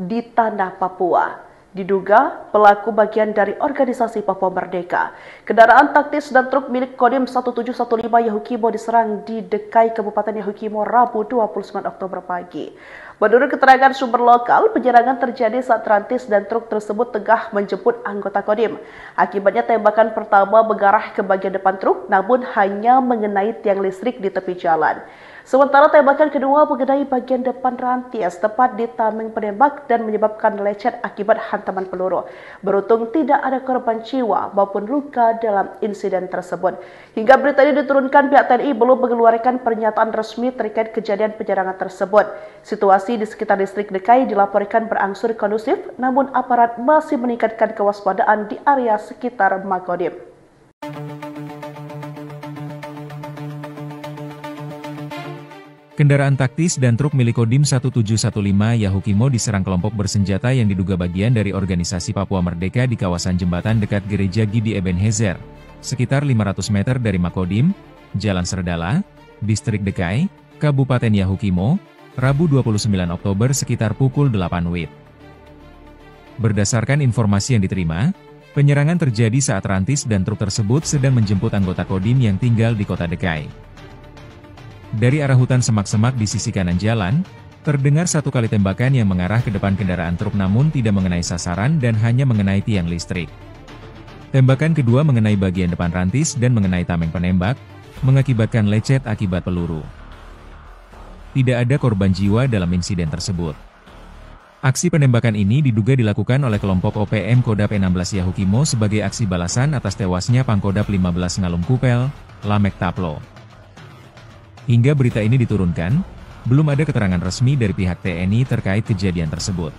di tanah Papua. Diduga pelaku bagian dari organisasi Papua Merdeka. Kendaraan taktis dan truk milik Kodim 1715 Yahukimo diserang di Dekai, Kabupaten Yahukimo, Rabu 29 Oktober pagi. Menurut keterangan sumber lokal, penyerangan terjadi saat rantis dan truk tersebut tengah menjemput anggota Kodim. Akibatnya tembakan pertama mengarah ke bagian depan truk, namun hanya mengenai tiang listrik di tepi jalan. Sementara tembakan kedua mengenai bagian depan rantis tepat di tameng penembak dan menyebabkan lecet akibat hantaman peluru. Beruntung tidak ada korban jiwa maupun luka dalam insiden tersebut. Hingga berita ini diturunkan, pihak TNI belum mengeluarkan pernyataan resmi terkait kejadian penyerangan tersebut. Situasi di sekitar distrik Dekai dilaporkan berangsur kondusif, namun aparat masih meningkatkan kewaspadaan di area sekitar Makodim. Kendaraan taktis dan truk milik Kodim 1715 Yahukimo diserang kelompok bersenjata yang diduga bagian dari organisasi Papua Merdeka di kawasan jembatan dekat Gereja Gidi Ebenezer, sekitar 500 meter dari Makodim, Jalan Serdala, Distrik Dekai, Kabupaten Yahukimo, Rabu 29 Oktober sekitar pukul 8 WIB. Berdasarkan informasi yang diterima, penyerangan terjadi saat rantis dan truk tersebut sedang menjemput anggota Kodim yang tinggal di kota Dekai. Dari arah hutan semak-semak di sisi kanan jalan, terdengar satu kali tembakan yang mengarah ke depan kendaraan truk namun tidak mengenai sasaran dan hanya mengenai tiang listrik. Tembakan kedua mengenai bagian depan rantis dan mengenai tameng penembak, mengakibatkan lecet akibat peluru. Tidak ada korban jiwa dalam insiden tersebut. Aksi penembakan ini diduga dilakukan oleh kelompok OPM Kodap 16 Yahukimo sebagai aksi balasan atas tewasnya Pangkodap 15 Ngalum Kupel, Lamek Taplo. Hingga berita ini diturunkan, belum ada keterangan resmi dari pihak TNI terkait kejadian tersebut.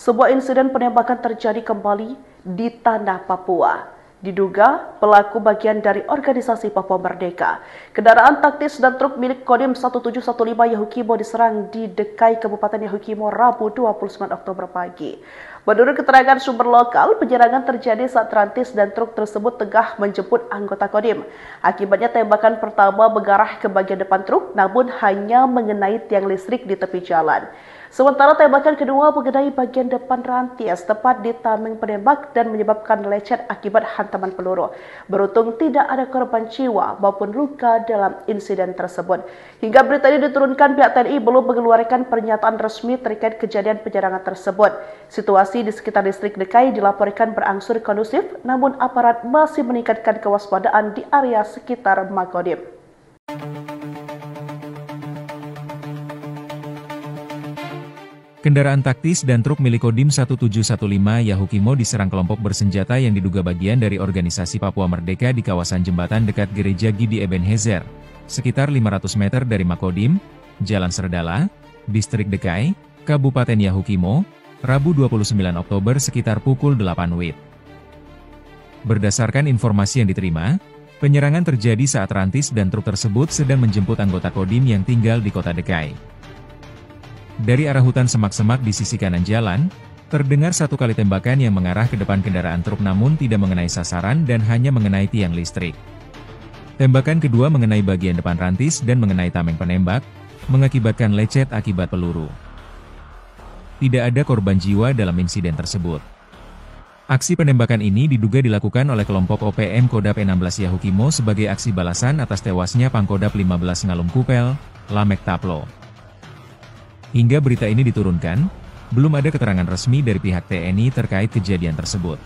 Sebuah insiden penembakan terjadi kembali di tanah Papua. Diduga pelaku bagian dari organisasi Papua Merdeka. Kendaraan taktis dan truk milik Kodim 1715 Yahukimo diserang di Dekai, Kabupaten Yahukimo, Rabu 29 Oktober pagi. Menurut keterangan sumber lokal, penyerangan terjadi saat rantis dan truk tersebut tengah menjemput anggota Kodim. Akibatnya tembakan pertama mengarah ke bagian depan truk, namun hanya mengenai tiang listrik di tepi jalan. Sementara tembakan kedua mengenai bagian depan rantis tepat di tameng penembak dan menyebabkan lecet akibat hantaman peluru. Beruntung tidak ada korban jiwa maupun luka dalam insiden tersebut. Hingga berita ini diturunkan, pihak TNI belum mengeluarkan pernyataan resmi terkait kejadian penyerangan tersebut. Situasi di sekitar distrik Dekai dilaporkan berangsur kondusif, namun aparat masih meningkatkan kewaspadaan di area sekitar Makodim. Kendaraan taktis dan truk milik Kodim 1715 Yahukimo diserang kelompok bersenjata yang diduga bagian dari organisasi Papua Merdeka di kawasan jembatan dekat Gereja Gidi Ebenezer, sekitar 500 meter dari Makodim, Jalan Serdala, Distrik Dekai, Kabupaten Yahukimo, Rabu 29 Oktober sekitar pukul 8 WIB. Berdasarkan informasi yang diterima, penyerangan terjadi saat rantis dan truk tersebut sedang menjemput anggota Kodim yang tinggal di kota Dekai. Dari arah hutan semak-semak di sisi kanan jalan, terdengar satu kali tembakan yang mengarah ke depan kendaraan truk namun tidak mengenai sasaran dan hanya mengenai tiang listrik. Tembakan kedua mengenai bagian depan rantis dan mengenai tameng penembak, mengakibatkan lecet akibat peluru. Tidak ada korban jiwa dalam insiden tersebut. Aksi penembakan ini diduga dilakukan oleh kelompok OPM Kodap 16 Yahukimo sebagai aksi balasan atas tewasnya Pangkodap 15 Ngalum Kupel, Lamek Taplo. Hingga berita ini diturunkan, belum ada keterangan resmi dari pihak TNI terkait kejadian tersebut.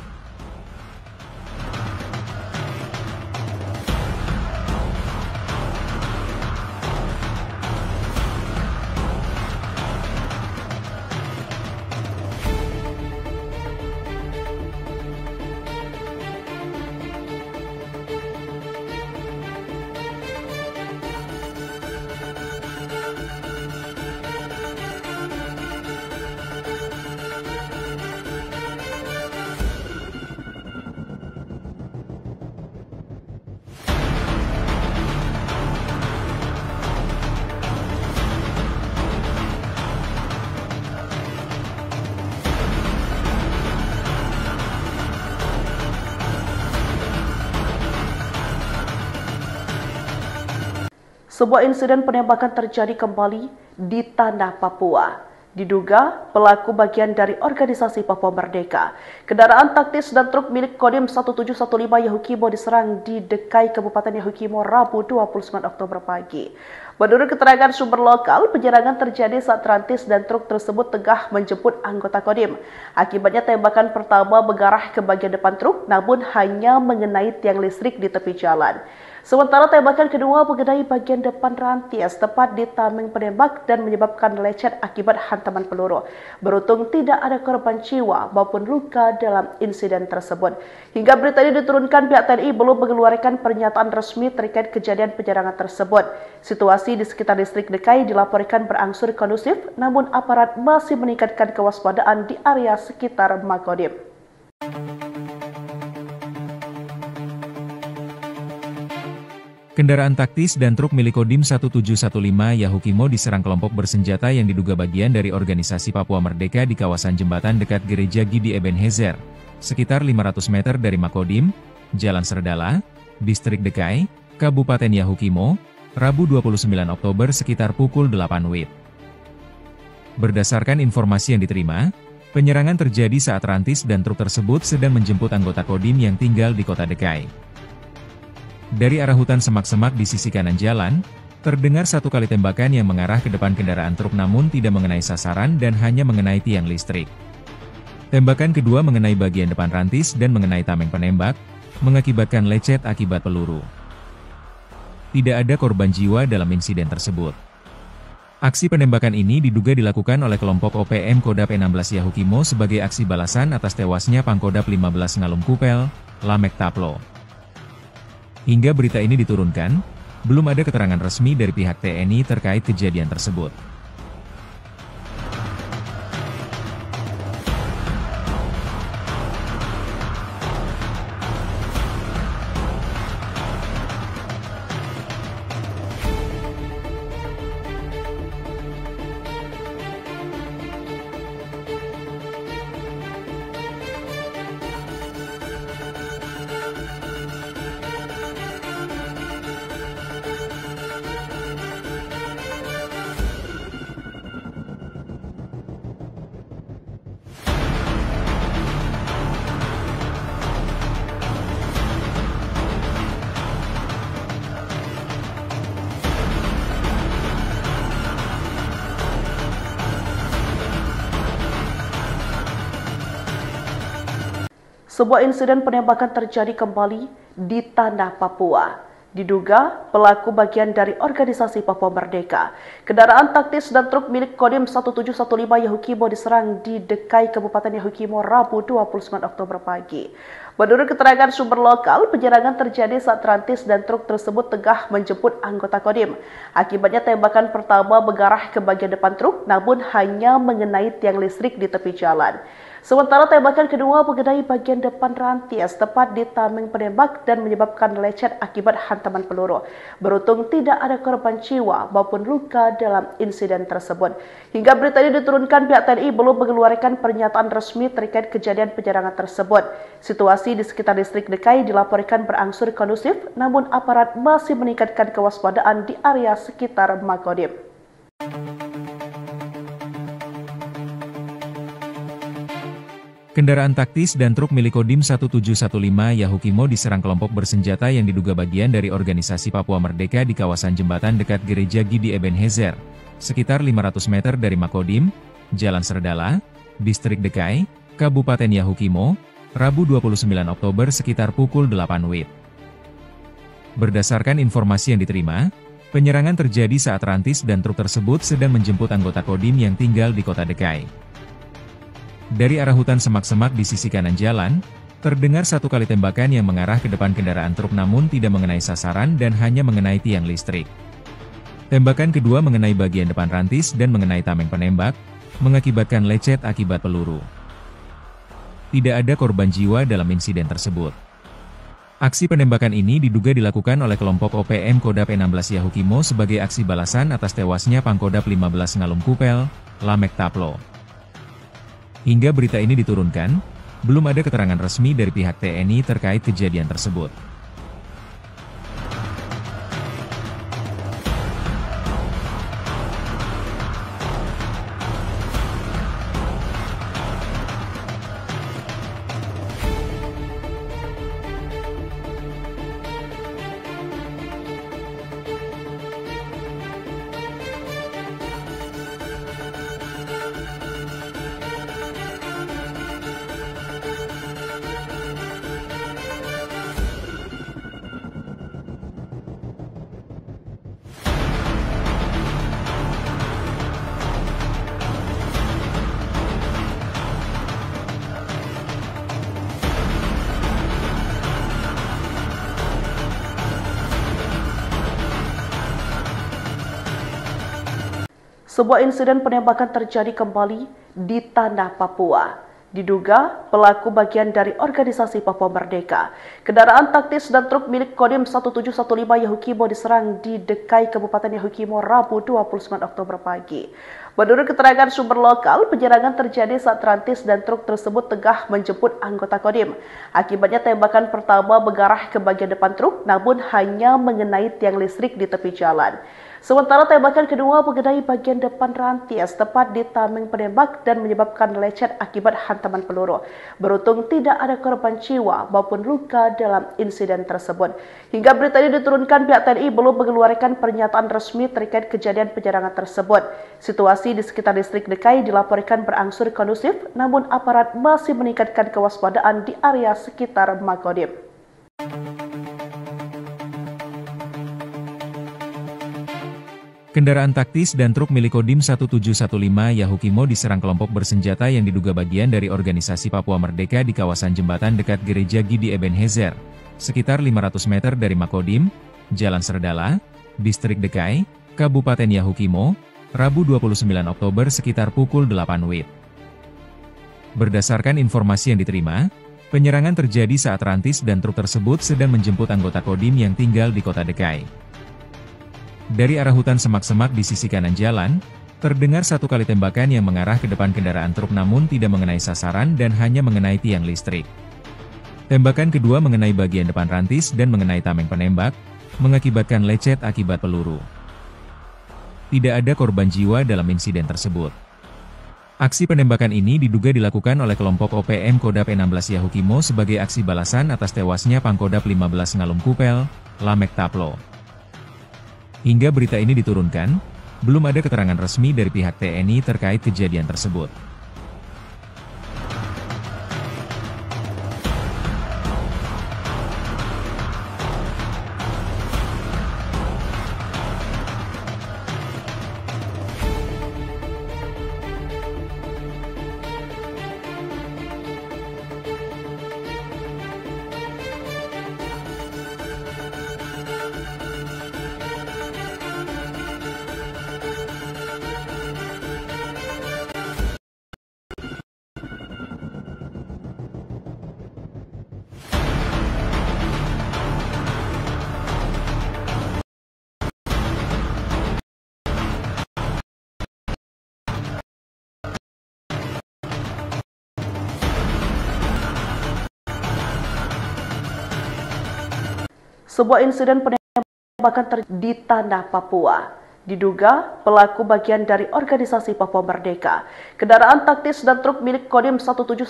Sebuah insiden penembakan terjadi kembali di tanah Papua. Diduga pelaku bagian dari organisasi Papua Merdeka. Kendaraan taktis dan truk milik Kodim 1715 Yahukimo diserang di Dekai, Kabupaten Yahukimo, Rabu 29 Oktober pagi. Menurut keterangan sumber lokal, penyerangan terjadi saat rantis dan truk tersebut tengah menjemput anggota Kodim. Akibatnya tembakan pertama mengarah ke bagian depan truk, namun hanya mengenai tiang listrik di tepi jalan. Sementara tembakan kedua mengenai bagian depan rantis tepat di tameng penembak dan menyebabkan lecet akibat hantaman peluru. Beruntung tidak ada korban jiwa maupun luka dalam insiden tersebut. Hingga berita ini diturunkan, pihak TNI belum mengeluarkan pernyataan resmi terkait kejadian penyerangan tersebut. Situasi di sekitar distrik Dekai dilaporkan berangsur kondusif, namun aparat masih meningkatkan kewaspadaan di area sekitar Makodim. Kendaraan taktis dan truk milik Kodim 1715 Yahukimo diserang kelompok bersenjata yang diduga bagian dari organisasi Papua Merdeka di kawasan jembatan dekat Gereja Gidi Ebenezer, sekitar 500 meter dari Makodim, Jalan Serdala, Distrik Dekai, Kabupaten Yahukimo, Rabu 29 Oktober sekitar pukul 8 WIB. Berdasarkan informasi yang diterima, penyerangan terjadi saat rantis dan truk tersebut sedang menjemput anggota Kodim yang tinggal di kota Dekai. Dari arah hutan semak-semak di sisi kanan jalan, terdengar satu kali tembakan yang mengarah ke depan kendaraan truk namun tidak mengenai sasaran dan hanya mengenai tiang listrik. Tembakan kedua mengenai bagian depan rantis dan mengenai tameng penembak, mengakibatkan lecet akibat peluru. Tidak ada korban jiwa dalam insiden tersebut. Aksi penembakan ini diduga dilakukan oleh kelompok OPM Kodap 16 Yahukimo sebagai aksi balasan atas tewasnya Pangkodap 15 Ngalum Kupel, Lamek Taplo. Hingga berita ini diturunkan, belum ada keterangan resmi dari pihak TNI terkait kejadian tersebut. Sebuah insiden penembakan terjadi kembali di tanah Papua. Diduga pelaku bagian dari organisasi Papua Merdeka. Kendaraan taktis dan truk milik Kodim 1715 Yahukimo diserang di Dekai, Kabupaten Yahukimo, Rabu 29 Oktober pagi. Menurut keterangan sumber lokal, penyerangan terjadi saat rantis dan truk tersebut tengah menjemput anggota Kodim. Akibatnya tembakan pertama mengarah ke bagian depan truk, namun hanya mengenai tiang listrik di tepi jalan. Sementara tembakan kedua mengenai bagian depan rantis tepat di tameng penembak dan menyebabkan lecet akibat hantaman peluru. Beruntung tidak ada korban jiwa maupun luka dalam insiden tersebut. Hingga berita ini diturunkan, pihak TNI belum mengeluarkan pernyataan resmi terkait kejadian penyerangan tersebut. Situasi di sekitar distrik Dekai dilaporkan berangsur kondusif, namun aparat masih meningkatkan kewaspadaan di area sekitar Makodim. Kendaraan taktis dan truk milik Kodim 1715 Yahukimo diserang kelompok bersenjata yang diduga bagian dari organisasi Papua Merdeka di kawasan jembatan dekat Gereja Gidi Ebenezer, sekitar 500 meter dari Makodim, Jalan Serdala, Distrik Dekai, Kabupaten Yahukimo, Rabu 29 Oktober sekitar pukul 8 WIB. Berdasarkan informasi yang diterima, penyerangan terjadi saat rantis dan truk tersebut sedang menjemput anggota Kodim yang tinggal di kota Dekai. Dari arah hutan semak-semak di sisi kanan jalan, terdengar satu kali tembakan yang mengarah ke depan kendaraan truk namun tidak mengenai sasaran dan hanya mengenai tiang listrik. Tembakan kedua mengenai bagian depan rantis dan mengenai tameng penembak, mengakibatkan lecet akibat peluru. Tidak ada korban jiwa dalam insiden tersebut. Aksi penembakan ini diduga dilakukan oleh kelompok OPM Kodap 16 Yahukimo sebagai aksi balasan atas tewasnya Pangkodap 15 Ngalum Kupel, Lamek Taplo. Hingga berita ini diturunkan, belum ada keterangan resmi dari pihak TNI terkait kejadian tersebut. Sebuah insiden penembakan terjadi kembali di tanah Papua. Diduga pelaku bagian dari organisasi Papua Merdeka. Kendaraan taktis dan truk milik Kodim 1715 Yahukimo diserang di Dekai, Kabupaten Yahukimo, Rabu 29 Oktober pagi. Menurut keterangan sumber lokal, penyerangan terjadi saat rantis dan truk tersebut tengah menjemput anggota Kodim. Akibatnya tembakan pertama mengarah ke bagian depan truk, namun hanya mengenai tiang listrik di tepi jalan. Sementara tembakan kedua mengenai bagian depan rantis tepat di tameng penembak dan menyebabkan lecet akibat hantaman peluru. Beruntung tidak ada korban jiwa maupun luka dalam insiden tersebut. Hingga berita ini diturunkan, pihak TNI belum mengeluarkan pernyataan resmi terkait kejadian penyerangan tersebut. Situasi di sekitar distrik Dekai dilaporkan berangsur kondusif, namun aparat masih meningkatkan kewaspadaan di area sekitar Makodim. Kendaraan taktis dan truk milik Kodim 1715 Yahukimo diserang kelompok bersenjata yang diduga bagian dari organisasi Papua Merdeka di kawasan jembatan dekat Gereja Gidi Ebenezer, sekitar 500 meter dari Makodim, Jalan Serdala, Distrik Dekai, Kabupaten Yahukimo, Rabu 29 Oktober sekitar pukul 8 WIB. Berdasarkan informasi yang diterima, penyerangan terjadi saat rantis dan truk tersebut sedang menjemput anggota Kodim yang tinggal di kota Dekai. Dari arah hutan semak-semak di sisi kanan jalan, terdengar satu kali tembakan yang mengarah ke depan kendaraan truk namun tidak mengenai sasaran dan hanya mengenai tiang listrik. Tembakan kedua mengenai bagian depan rantis dan mengenai tameng penembak, mengakibatkan lecet akibat peluru. Tidak ada korban jiwa dalam insiden tersebut. Aksi penembakan ini diduga dilakukan oleh kelompok OPM Kodap 16 Yahukimo sebagai aksi balasan atas tewasnya Pangkodap 15 Ngalum Kupel, Lamek Taplo. Hingga berita ini diturunkan, belum ada keterangan resmi dari pihak TNI terkait kejadian tersebut. Sebuah insiden penembakan terjadi di tanah Papua. Diduga pelaku bagian dari organisasi Papua Merdeka. Kendaraan taktis dan truk milik Kodim 1715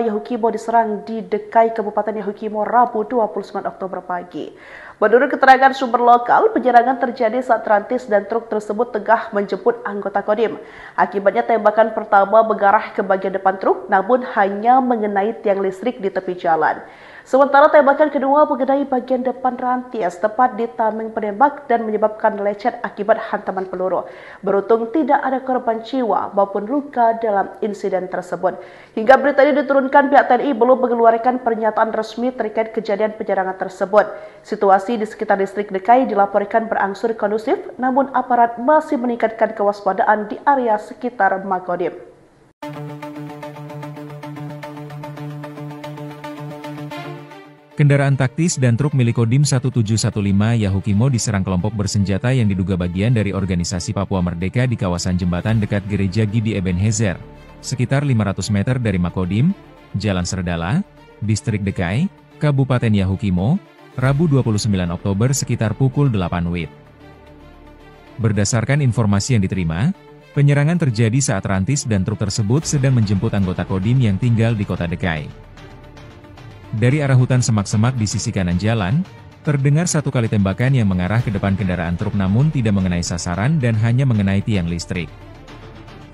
Yahukimo diserang di Dekai, Kabupaten Yahukimo, Rabu 29 Oktober pagi. Menurut keterangan sumber lokal, penyerangan terjadi saat rantis dan truk tersebut tengah menjemput anggota Kodim. Akibatnya tembakan pertama mengarah ke bagian depan truk, namun hanya mengenai tiang listrik di tepi jalan. Sementara tembakan kedua mengenai bagian depan rantis tepat di tameng penembak dan menyebabkan lecet akibat hantaman peluru. Beruntung tidak ada korban jiwa maupun luka dalam insiden tersebut. Hingga berita ini diturunkan, pihak TNI belum mengeluarkan pernyataan resmi terkait kejadian penyerangan tersebut. Situasi di sekitar distrik Dekai dilaporkan berangsur kondusif, namun aparat masih meningkatkan kewaspadaan di area sekitar Makodim. Kendaraan taktis dan truk milik Kodim 1715 Yahukimo diserang kelompok bersenjata yang diduga bagian dari organisasi Papua Merdeka di kawasan jembatan dekat Gereja Gidi Ebenezer, sekitar 500 meter dari Makodim, Jalan Serdala, Distrik Dekai, Kabupaten Yahukimo, Rabu 29 Oktober sekitar pukul 8 WIB. Berdasarkan informasi yang diterima, penyerangan terjadi saat rantis dan truk tersebut sedang menjemput anggota Kodim yang tinggal di kota Dekai. Dari arah hutan semak-semak di sisi kanan jalan, terdengar satu kali tembakan yang mengarah ke depan kendaraan truk namun tidak mengenai sasaran dan hanya mengenai tiang listrik.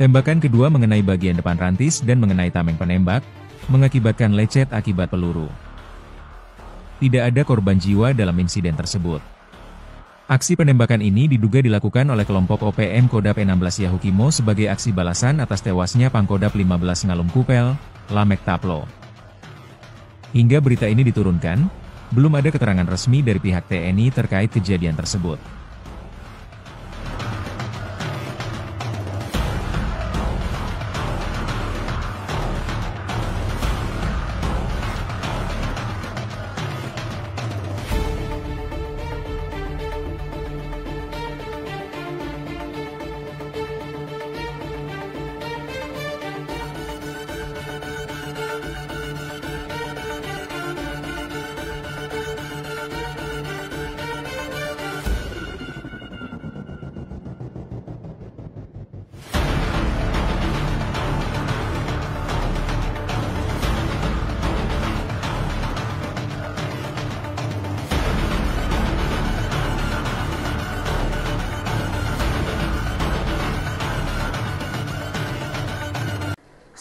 Tembakan kedua mengenai bagian depan rantis dan mengenai tameng penembak, mengakibatkan lecet akibat peluru. Tidak ada korban jiwa dalam insiden tersebut. Aksi penembakan ini diduga dilakukan oleh kelompok OPM Kodap 16 Yahukimo sebagai aksi balasan atas tewasnya Pangkodap 15 Ngalum Kupel, Lamek Taplo. Hingga berita ini diturunkan, belum ada keterangan resmi dari pihak TNI terkait kejadian tersebut.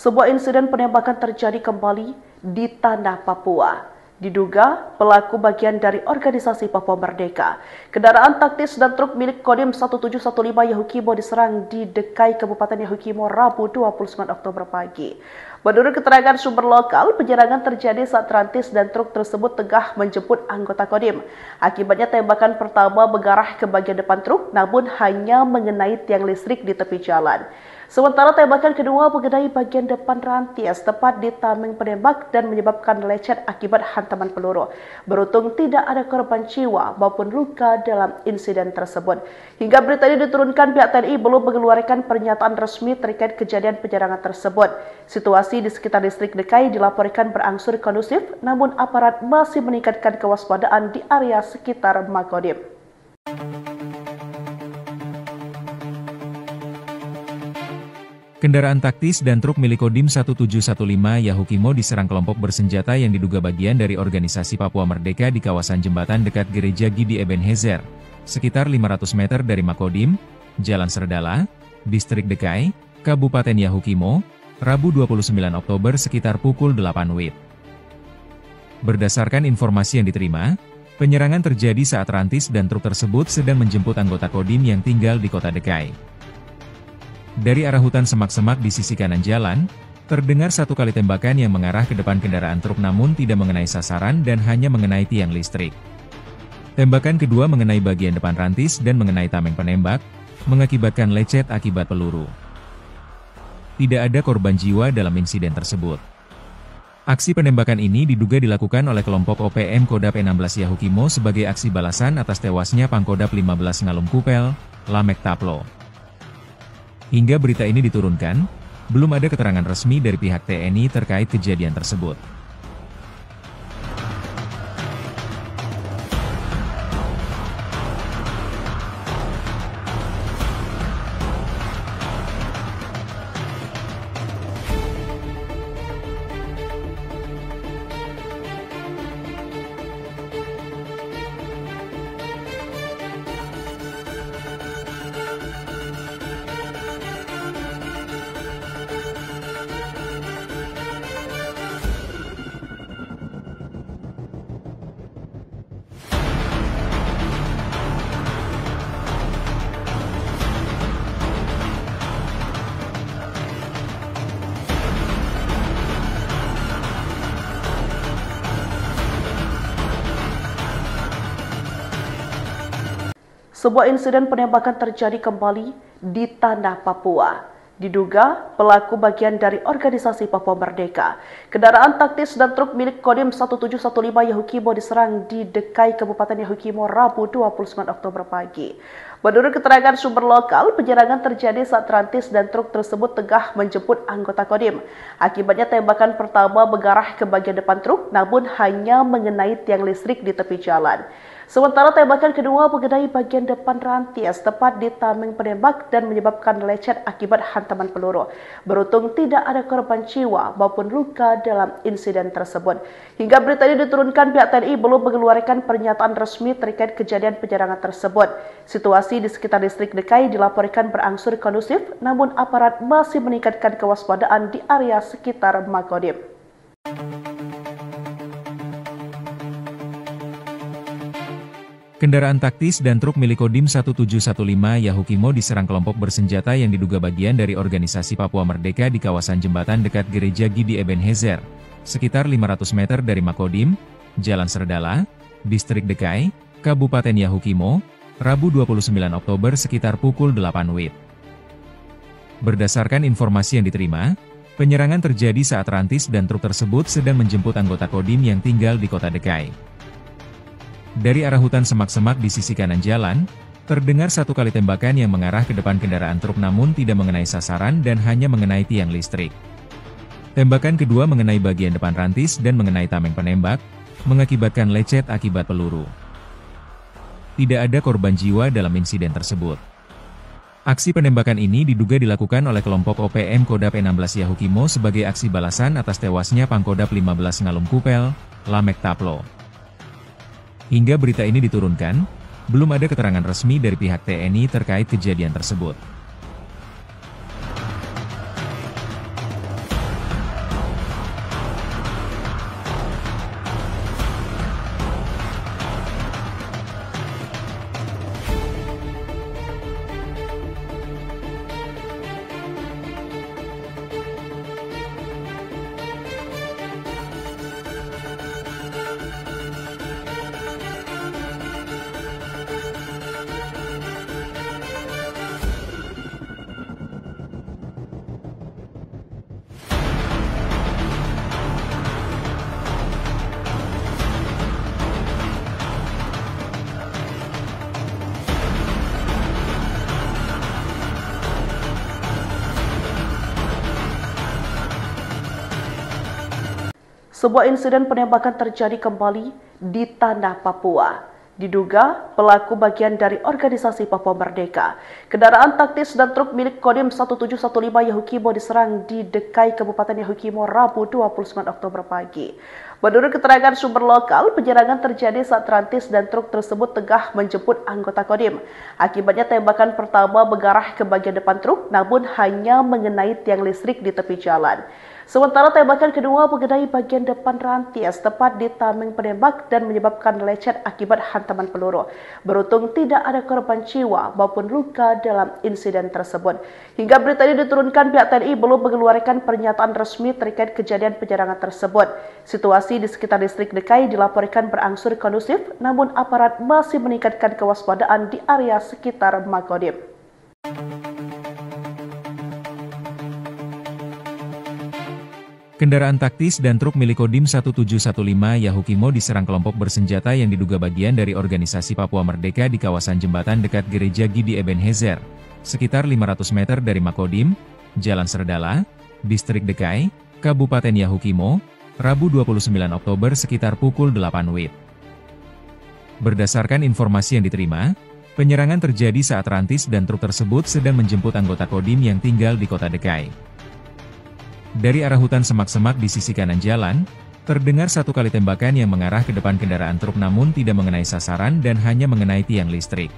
Sebuah insiden penembakan terjadi kembali di tanah Papua. Diduga pelaku bagian dari organisasi Papua Merdeka. Kendaraan taktis dan truk milik Kodim 1715 Yahukimo diserang di Dekai, Kabupaten Yahukimo, Rabu 29 Oktober pagi. Menurut keterangan sumber lokal, penyerangan terjadi saat rantis dan truk tersebut tengah menjemput anggota Kodim. Akibatnya tembakan pertama mengarah ke bagian depan truk, namun hanya mengenai tiang listrik di tepi jalan. Sementara tembakan kedua mengenai bagian depan rantis tepat di tameng penembak dan menyebabkan lecet akibat hantaman peluru. Beruntung tidak ada korban jiwa maupun luka dalam insiden tersebut. Hingga berita ini diturunkan, pihak TNI belum mengeluarkan pernyataan resmi terkait kejadian penyerangan tersebut. Situasi di sekitar distrik Dekai dilaporkan berangsur kondusif, namun aparat masih meningkatkan kewaspadaan di area sekitar Makodim. Kendaraan taktis dan truk milik Kodim 1715 Yahukimo diserang kelompok bersenjata yang diduga bagian dari organisasi Papua Merdeka di kawasan jembatan dekat Gereja Gidi Ebenezer, sekitar 500 meter dari Makodim, Jalan Serdala, Distrik Dekai, Kabupaten Yahukimo, Rabu 29 Oktober sekitar pukul 8 WIB. Berdasarkan informasi yang diterima, penyerangan terjadi saat rantis dan truk tersebut sedang menjemput anggota Kodim yang tinggal di kota Dekai. Dari arah hutan semak-semak di sisi kanan jalan, terdengar satu kali tembakan yang mengarah ke depan kendaraan truk namun tidak mengenai sasaran dan hanya mengenai tiang listrik. Tembakan kedua mengenai bagian depan rantis dan mengenai tameng penembak, mengakibatkan lecet akibat peluru. Tidak ada korban jiwa dalam insiden tersebut. Aksi penembakan ini diduga dilakukan oleh kelompok OPM Kodap 16 Yahukimo sebagai aksi balasan atas tewasnya Pangkodap 15 Ngalum Kupel, Lamek Taplo. Hingga berita ini diturunkan, belum ada keterangan resmi dari pihak TNI terkait kejadian tersebut. Sebuah insiden penembakan terjadi kembali di tanah Papua. Diduga pelaku bagian dari organisasi Papua Merdeka. Kendaraan taktis dan truk milik Kodim 1715 Yahukimo diserang di Dekai, Kabupaten Yahukimo, Rabu 29 Oktober pagi. Menurut keterangan sumber lokal, penyerangan terjadi saat rantis dan truk tersebut tengah menjemput anggota Kodim. Akibatnya tembakan pertama mengarah ke bagian depan truk, namun hanya mengenai tiang listrik di tepi jalan. Sementara tembakan kedua mengenai bagian depan rantis tepat di tameng penembak dan menyebabkan lecet akibat hantaman peluru. Beruntung tidak ada korban jiwa maupun luka dalam insiden tersebut. Hingga berita ini diturunkan, pihak TNI belum mengeluarkan pernyataan resmi terkait kejadian penyerangan tersebut. Situasi di sekitar distrik Dekai dilaporkan berangsur kondusif, namun aparat masih meningkatkan kewaspadaan di area sekitar Makodim. Kendaraan taktis dan truk milik Kodim 1715 Yahukimo diserang kelompok bersenjata yang diduga bagian dari organisasi Papua Merdeka di kawasan jembatan dekat Gereja Gidi Ebenezer, sekitar 500 meter dari Makodim, Jalan Serdala, Distrik Dekai, Kabupaten Yahukimo, Rabu 29 Oktober sekitar pukul 8 WIB. Berdasarkan informasi yang diterima, penyerangan terjadi saat rantis dan truk tersebut sedang menjemput anggota Kodim yang tinggal di kota Dekai. Dari arah hutan semak-semak di sisi kanan jalan, terdengar satu kali tembakan yang mengarah ke depan kendaraan truk namun tidak mengenai sasaran dan hanya mengenai tiang listrik. Tembakan kedua mengenai bagian depan rantis dan mengenai tameng penembak, mengakibatkan lecet akibat peluru. Tidak ada korban jiwa dalam insiden tersebut. Aksi penembakan ini diduga dilakukan oleh kelompok OPM Kodap 16 Yahukimo sebagai aksi balasan atas tewasnya Pangkodap 15 Ngalum Kupel, Lamek Taplo. Hingga berita ini diturunkan, belum ada keterangan resmi dari pihak TNI terkait kejadian tersebut. Sebuah insiden penembakan terjadi kembali di tanah Papua. Diduga pelaku bagian dari organisasi Papua Merdeka. Kendaraan taktis dan truk milik Kodim 1715 Yahukimo diserang di Dekai, Kabupaten Yahukimo, Rabu 29 Oktober pagi. Menurut keterangan sumber lokal, penyerangan terjadi saat rantis dan truk tersebut tengah menjemput anggota Kodim. Akibatnya tembakan pertama mengarah ke bagian depan truk, namun hanya mengenai tiang listrik di tepi jalan. Sementara tembakan kedua mengenai bagian depan rantis tepat di tameng penembak dan menyebabkan lecet akibat hantaman peluru. Beruntung tidak ada korban jiwa maupun luka dalam insiden tersebut. Hingga berita ini diturunkan, pihak TNI belum mengeluarkan pernyataan resmi terkait kejadian penyerangan tersebut. Situasi di sekitar distrik Dekai dilaporkan berangsur kondusif, namun aparat masih meningkatkan kewaspadaan di area sekitar Makodim. Kendaraan taktis dan truk milik Kodim 1715 Yahukimo diserang kelompok bersenjata yang diduga bagian dari organisasi Papua Merdeka di kawasan jembatan dekat Gereja Gidi Ebenezer, sekitar 500 meter dari Makodim, Jalan Serdala, Distrik Dekai, Kabupaten Yahukimo, Rabu 29 Oktober sekitar pukul 8 WIB. Berdasarkan informasi yang diterima, penyerangan terjadi saat rantis dan truk tersebut sedang menjemput anggota Kodim yang tinggal di kota Dekai. Dari arah hutan semak-semak di sisi kanan jalan, terdengar satu kali tembakan yang mengarah ke depan kendaraan truk namun tidak mengenai sasaran dan hanya mengenai tiang listrik.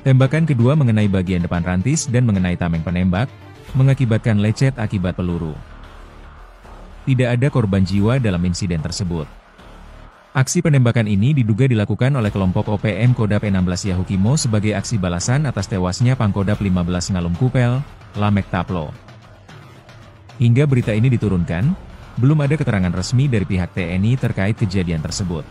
Tembakan kedua mengenai bagian depan rantis dan mengenai tameng penembak, mengakibatkan lecet akibat peluru. Tidak ada korban jiwa dalam insiden tersebut. Aksi penembakan ini diduga dilakukan oleh kelompok OPM Kodap 16 Yahukimo sebagai aksi balasan atas tewasnya Pangkodap 15 Ngalum Kupel, Lamek Taplo. Hingga berita ini diturunkan, belum ada keterangan resmi dari pihak TNI terkait kejadian tersebut.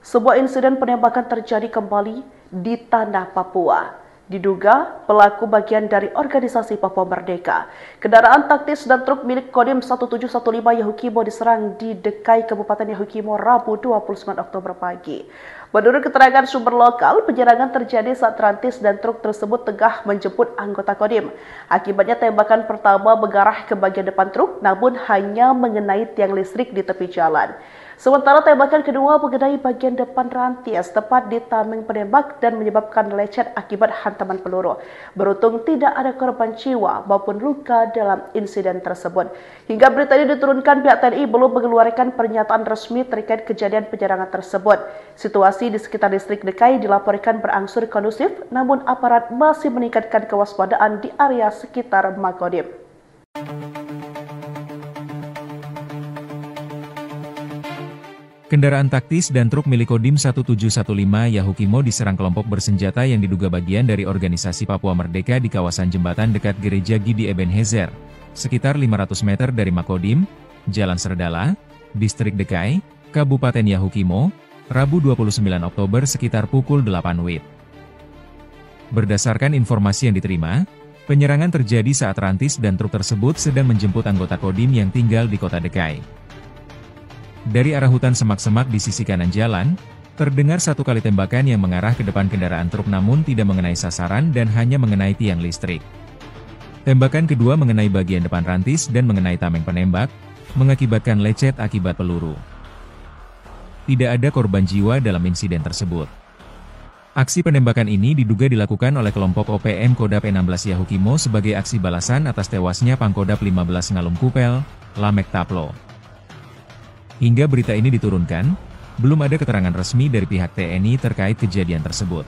Sebuah insiden penembakan terjadi kembali di tanah Papua. Diduga pelaku bagian dari organisasi Papua Merdeka. Kendaraan taktis dan truk milik Kodim 1715 Yahukimo diserang di Dekai, Kabupaten Yahukimo, Rabu 29 Oktober pagi. Menurut keterangan sumber lokal, penyerangan terjadi saat rantis dan truk tersebut tengah menjemput anggota Kodim. Akibatnya tembakan pertama mengarah ke bagian depan truk, namun hanya mengenai tiang listrik di tepi jalan. Sementara tembakan kedua mengenai bagian depan rantis tepat di tameng penembak dan menyebabkan lecet akibat hantaman peluru. Beruntung tidak ada korban jiwa maupun luka dalam insiden tersebut. Hingga berita ini diturunkan, pihak TNI belum mengeluarkan pernyataan resmi terkait kejadian penyerangan tersebut. Situasi di sekitar distrik Dekai dilaporkan berangsur kondusif, namun aparat masih meningkatkan kewaspadaan di area sekitar Makodim. Kendaraan taktis dan truk milik Kodim 1715 Yahukimo diserang kelompok bersenjata yang diduga bagian dari organisasi Papua Merdeka di kawasan jembatan dekat Gereja Gidi Ebenezer, sekitar 500 meter dari Makodim, Jalan Serdala, Distrik Dekai, Kabupaten Yahukimo, Rabu 29 Oktober sekitar pukul 8 WIB. Berdasarkan informasi yang diterima, penyerangan terjadi saat rantis dan truk tersebut sedang menjemput anggota Kodim yang tinggal di kota Dekai. Dari arah hutan semak-semak di sisi kanan jalan, terdengar satu kali tembakan yang mengarah ke depan kendaraan truk namun tidak mengenai sasaran dan hanya mengenai tiang listrik. Tembakan kedua mengenai bagian depan rantis dan mengenai tameng penembak, mengakibatkan lecet akibat peluru. Tidak ada korban jiwa dalam insiden tersebut. Aksi penembakan ini diduga dilakukan oleh kelompok OPM Kodap 16 Yahukimo sebagai aksi balasan atas tewasnya Pangkodap 15 Ngalum Kupel, Lamek Taplo. Hingga berita ini diturunkan, belum ada keterangan resmi dari pihak TNI terkait kejadian tersebut.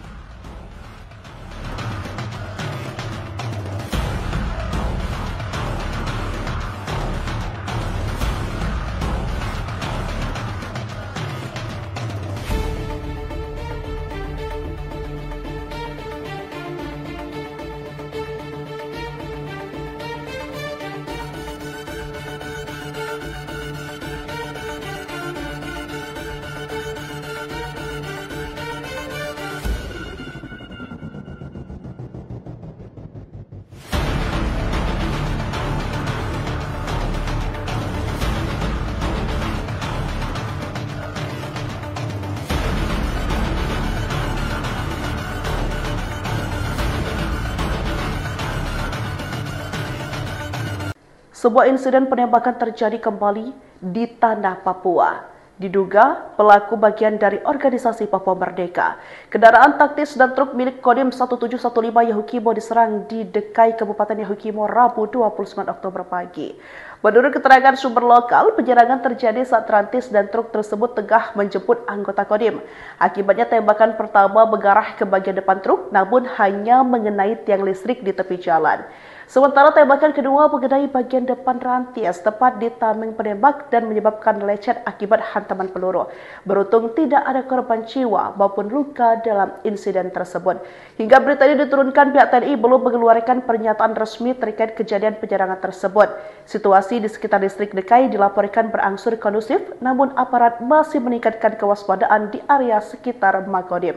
Sebuah insiden penembakan terjadi kembali di tanah Papua. Diduga pelaku bagian dari organisasi Papua Merdeka. Kendaraan taktis dan truk milik Kodim 1715 Yahukimo diserang di Dekai, Kabupaten Yahukimo, Rabu 29 Oktober pagi. Menurut keterangan sumber lokal, penyerangan terjadi saat rantis dan truk tersebut tengah menjemput anggota Kodim. Akibatnya tembakan pertama mengarah ke bagian depan truk, namun hanya mengenai tiang listrik di tepi jalan. Sementara tembakan kedua mengenai bagian depan rantis tepat di tameng penembak dan menyebabkan lecet akibat hantaman peluru. Beruntung tidak ada korban jiwa maupun luka dalam insiden tersebut. Hingga berita ini diturunkan, pihak TNI belum mengeluarkan pernyataan resmi terkait kejadian penyerangan tersebut. Situasi di sekitar distrik Dekai dilaporkan berangsur kondusif, namun aparat masih meningkatkan kewaspadaan di area sekitar Makodim.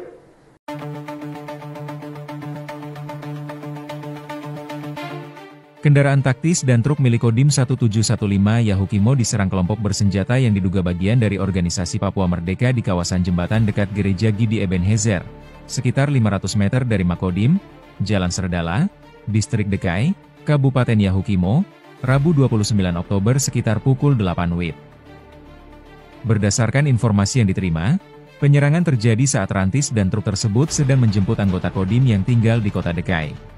Kendaraan taktis dan truk milik Kodim 1715 Yahukimo diserang kelompok bersenjata yang diduga bagian dari organisasi Papua Merdeka di kawasan jembatan dekat Gereja Gidi Ebenezer, sekitar 500 meter dari Makodim, Jalan Serdala, Distrik Dekai, Kabupaten Yahukimo, Rabu 29 Oktober sekitar pukul 8 WIB. Berdasarkan informasi yang diterima, penyerangan terjadi saat rantis dan truk tersebut sedang menjemput anggota Kodim yang tinggal di kota Dekai.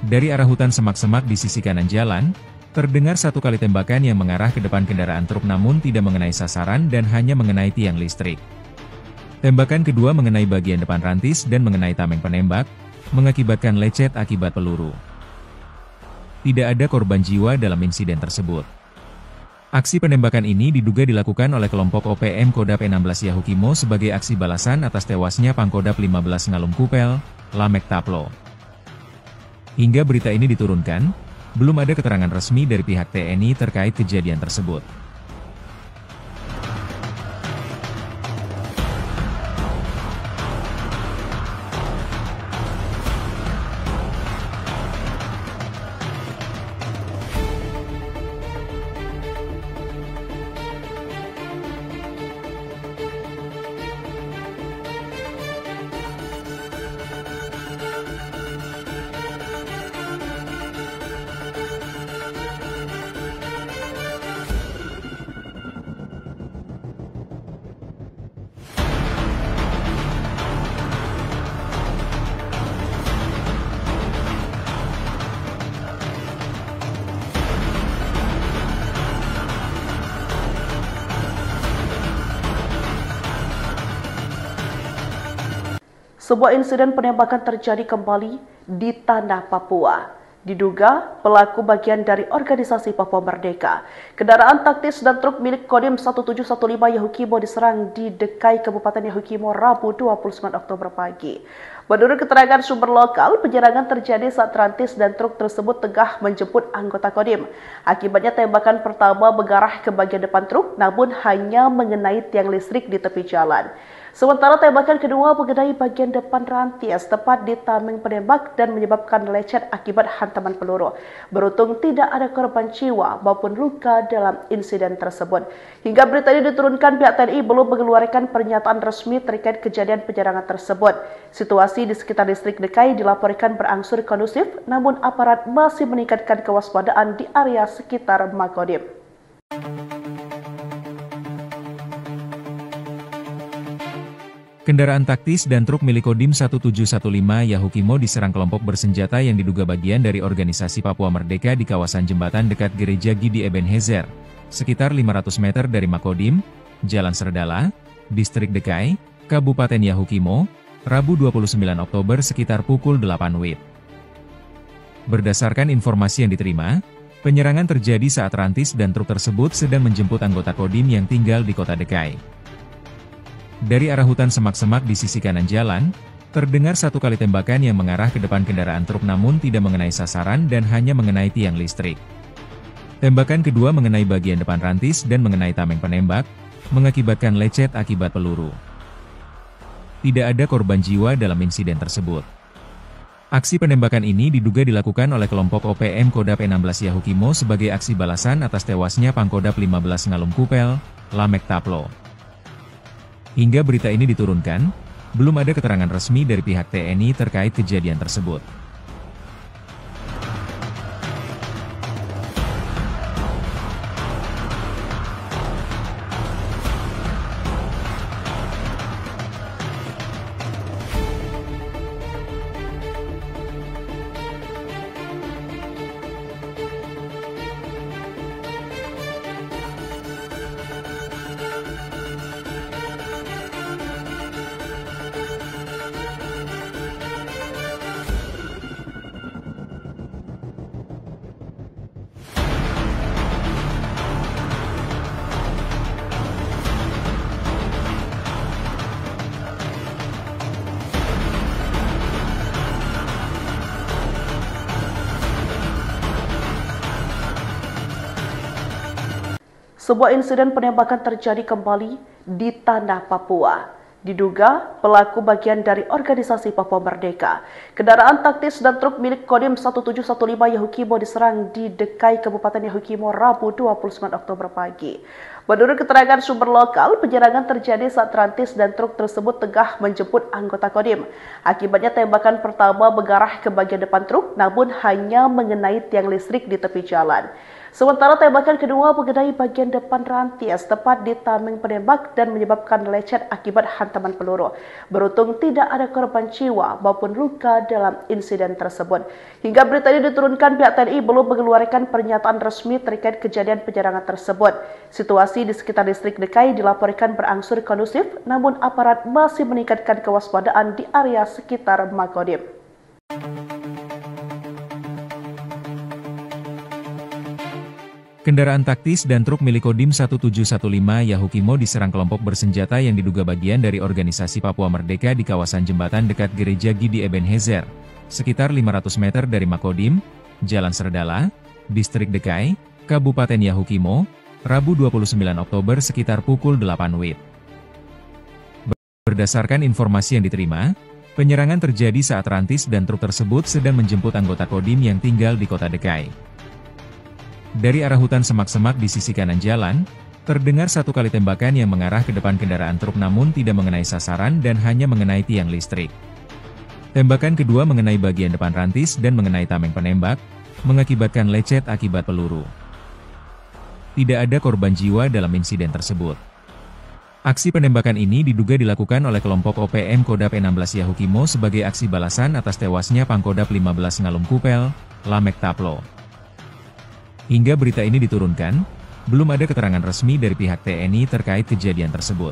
Dari arah hutan semak-semak di sisi kanan jalan, terdengar satu kali tembakan yang mengarah ke depan kendaraan truk namun tidak mengenai sasaran dan hanya mengenai tiang listrik. Tembakan kedua mengenai bagian depan rantis dan mengenai tameng penembak, mengakibatkan lecet akibat peluru. Tidak ada korban jiwa dalam insiden tersebut. Aksi penembakan ini diduga dilakukan oleh kelompok OPM Kodap 16 Yahukimo sebagai aksi balasan atas tewasnya Pangkodap 15 Ngalum Kupel, Lamek Taplo. Hingga berita ini diturunkan, belum ada keterangan resmi dari pihak TNI terkait kejadian tersebut. Sebuah insiden penembakan terjadi kembali di tanah Papua. Diduga pelaku bagian dari organisasi Papua Merdeka. Kendaraan taktis dan truk milik Kodim 1715 Yahukimo diserang di Dekai, Kabupaten Yahukimo, Rabu 29 Oktober pagi. Menurut keterangan sumber lokal, penyerangan terjadi saat rantis dan truk tersebut tengah menjemput anggota Kodim. Akibatnya tembakan pertama mengarah ke bagian depan truk, namun hanya mengenai tiang listrik di tepi jalan. Sementara tembakan kedua mengenai bagian depan rantis tepat di tameng penembak dan menyebabkan lecet akibat hantaman peluru. Beruntung tidak ada korban jiwa maupun luka dalam insiden tersebut. Hingga berita ini diturunkan, pihak TNI belum mengeluarkan pernyataan resmi terkait kejadian penyerangan tersebut. Situasi di sekitar distrik Dekai dilaporkan berangsur kondusif, namun aparat masih meningkatkan kewaspadaan di area sekitar Makodim. Kendaraan taktis dan truk milik Kodim 1715 Yahukimo diserang kelompok bersenjata yang diduga bagian dari organisasi Papua Merdeka di kawasan jembatan dekat Gereja Gidi Ebenezer, sekitar 500 meter dari Makodim, Jalan Serdala, Distrik Dekai, Kabupaten Yahukimo, Rabu 29 Oktober sekitar pukul 8 WIB. Berdasarkan informasi yang diterima, penyerangan terjadi saat rantis dan truk tersebut sedang menjemput anggota Kodim yang tinggal di kota Dekai. Dari arah hutan semak-semak di sisi kanan jalan, terdengar satu kali tembakan yang mengarah ke depan kendaraan truk namun tidak mengenai sasaran dan hanya mengenai tiang listrik. Tembakan kedua mengenai bagian depan rantis dan mengenai tameng penembak, mengakibatkan lecet akibat peluru. Tidak ada korban jiwa dalam insiden tersebut. Aksi penembakan ini diduga dilakukan oleh kelompok OPM Kodap 16 Yahukimo sebagai aksi balasan atas tewasnya Pangkodap 15 Ngalum Kupel, Lamek Taplo. Hingga berita ini diturunkan, belum ada keterangan resmi dari pihak TNI terkait kejadian tersebut. Sebuah insiden penembakan terjadi kembali di tanah Papua. Diduga pelaku bagian dari organisasi Papua Merdeka. Kendaraan taktis dan truk milik Kodim 1715 Yahukimo diserang di Dekai, Kabupaten Yahukimo, Rabu 29 Oktober pagi. Menurut keterangan sumber lokal, penyerangan terjadi saat rantis dan truk tersebut tengah menjemput anggota Kodim. Akibatnya tembakan pertama mengarah ke bagian depan truk, namun hanya mengenai tiang listrik di tepi jalan. Sementara tembakan kedua mengenai bagian depan rantis tepat di tameng penembak dan menyebabkan lecet akibat hantaman peluru. Beruntung tidak ada korban jiwa maupun luka dalam insiden tersebut. Hingga berita ini diturunkan, pihak TNI belum mengeluarkan pernyataan resmi terkait kejadian penyerangan tersebut. Situasi di sekitar distrik Dekai dilaporkan berangsur kondusif, namun aparat masih meningkatkan kewaspadaan di area sekitar Makodim. Kendaraan taktis dan truk milik Kodim 1715 Yahukimo diserang kelompok bersenjata yang diduga bagian dari organisasi Papua Merdeka di kawasan jembatan dekat Gereja Gidi Ebenezer, sekitar 500 meter dari Makodim, Jalan Serdala, Distrik Dekai, Kabupaten Yahukimo, Rabu 29 Oktober sekitar pukul 8 WIB. Berdasarkan informasi yang diterima, penyerangan terjadi saat rantis dan truk tersebut sedang menjemput anggota Kodim yang tinggal di kota Dekai. Dari arah hutan semak-semak di sisi kanan jalan, terdengar satu kali tembakan yang mengarah ke depan kendaraan truk namun tidak mengenai sasaran dan hanya mengenai tiang listrik. Tembakan kedua mengenai bagian depan rantis dan mengenai tameng penembak, mengakibatkan lecet akibat peluru. Tidak ada korban jiwa dalam insiden tersebut. Aksi penembakan ini diduga dilakukan oleh kelompok OPM Kodap 16 Yahukimo sebagai aksi balasan atas tewasnya Pangkodap 15 Ngalum Kupel, Lamek Taplo. Hingga berita ini diturunkan, belum ada keterangan resmi dari pihak TNI terkait kejadian tersebut.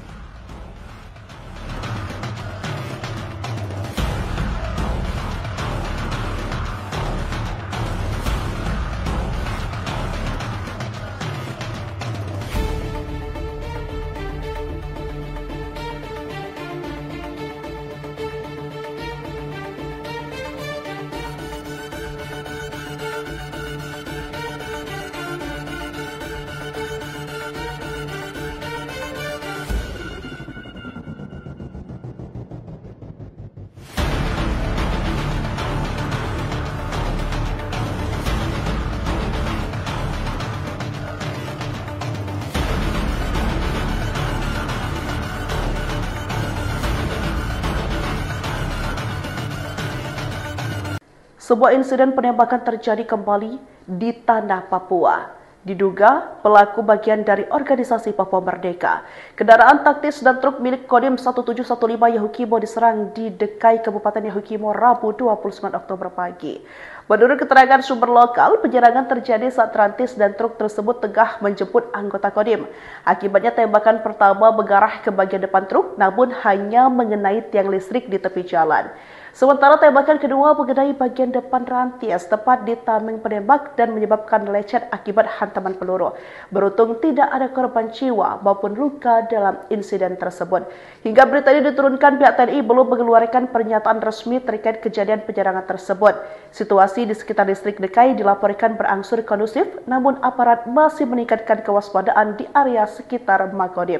Sebuah insiden penembakan terjadi kembali di tanah Papua. Diduga pelaku bagian dari organisasi Papua Merdeka. Kendaraan taktis dan truk milik Kodim 1715 Yahukimo diserang di Dekai, Kabupaten Yahukimo, Rabu 29 Oktober pagi. Menurut keterangan sumber lokal, penyerangan terjadi saat rantis dan truk tersebut tengah menjemput anggota Kodim. Akibatnya tembakan pertama mengarah ke bagian depan truk, namun hanya mengenai tiang listrik di tepi jalan. Sementara tembakan kedua mengenai bagian depan rantis tepat di tameng penembak dan menyebabkan lecet akibat hantaman peluru. Beruntung tidak ada korban jiwa maupun luka dalam insiden tersebut. Hingga berita ini diturunkan, pihak TNI belum mengeluarkan pernyataan resmi terkait kejadian penyerangan tersebut. Situasi di sekitar distrik Dekai dilaporkan berangsur kondusif, namun aparat masih meningkatkan kewaspadaan di area sekitar Makodim.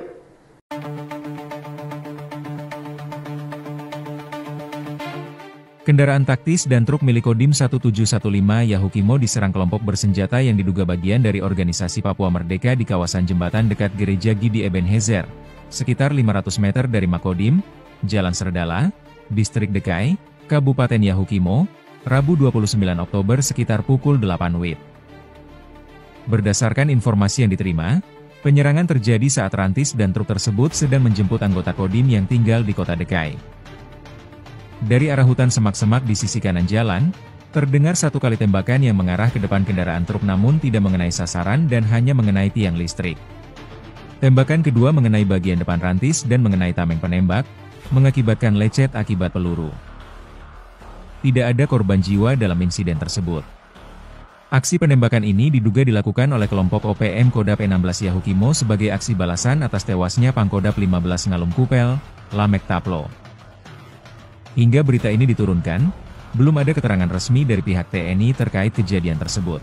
Kendaraan taktis dan truk milik Kodim 1715 Yahukimo diserang kelompok bersenjata yang diduga bagian dari organisasi Papua Merdeka di kawasan jembatan dekat Gereja Gidi Ebenezer, sekitar 500 meter dari Makodim, Jalan Serdala, Distrik Dekai, Kabupaten Yahukimo, Rabu 29 Oktober sekitar pukul 8 WIB. Berdasarkan informasi yang diterima, penyerangan terjadi saat rantis dan truk tersebut sedang menjemput anggota Kodim yang tinggal di kota Dekai. Dari arah hutan semak-semak di sisi kanan jalan, terdengar satu kali tembakan yang mengarah ke depan kendaraan truk namun tidak mengenai sasaran dan hanya mengenai tiang listrik. Tembakan kedua mengenai bagian depan rantis dan mengenai tameng penembak, mengakibatkan lecet akibat peluru. Tidak ada korban jiwa dalam insiden tersebut. Aksi penembakan ini diduga dilakukan oleh kelompok OPM Kodap 16 Yahukimo sebagai aksi balasan atas tewasnya Pangkodap 15 Ngalum Kupel, Lamek Taplo. Hingga berita ini diturunkan, belum ada keterangan resmi dari pihak TNI terkait kejadian tersebut.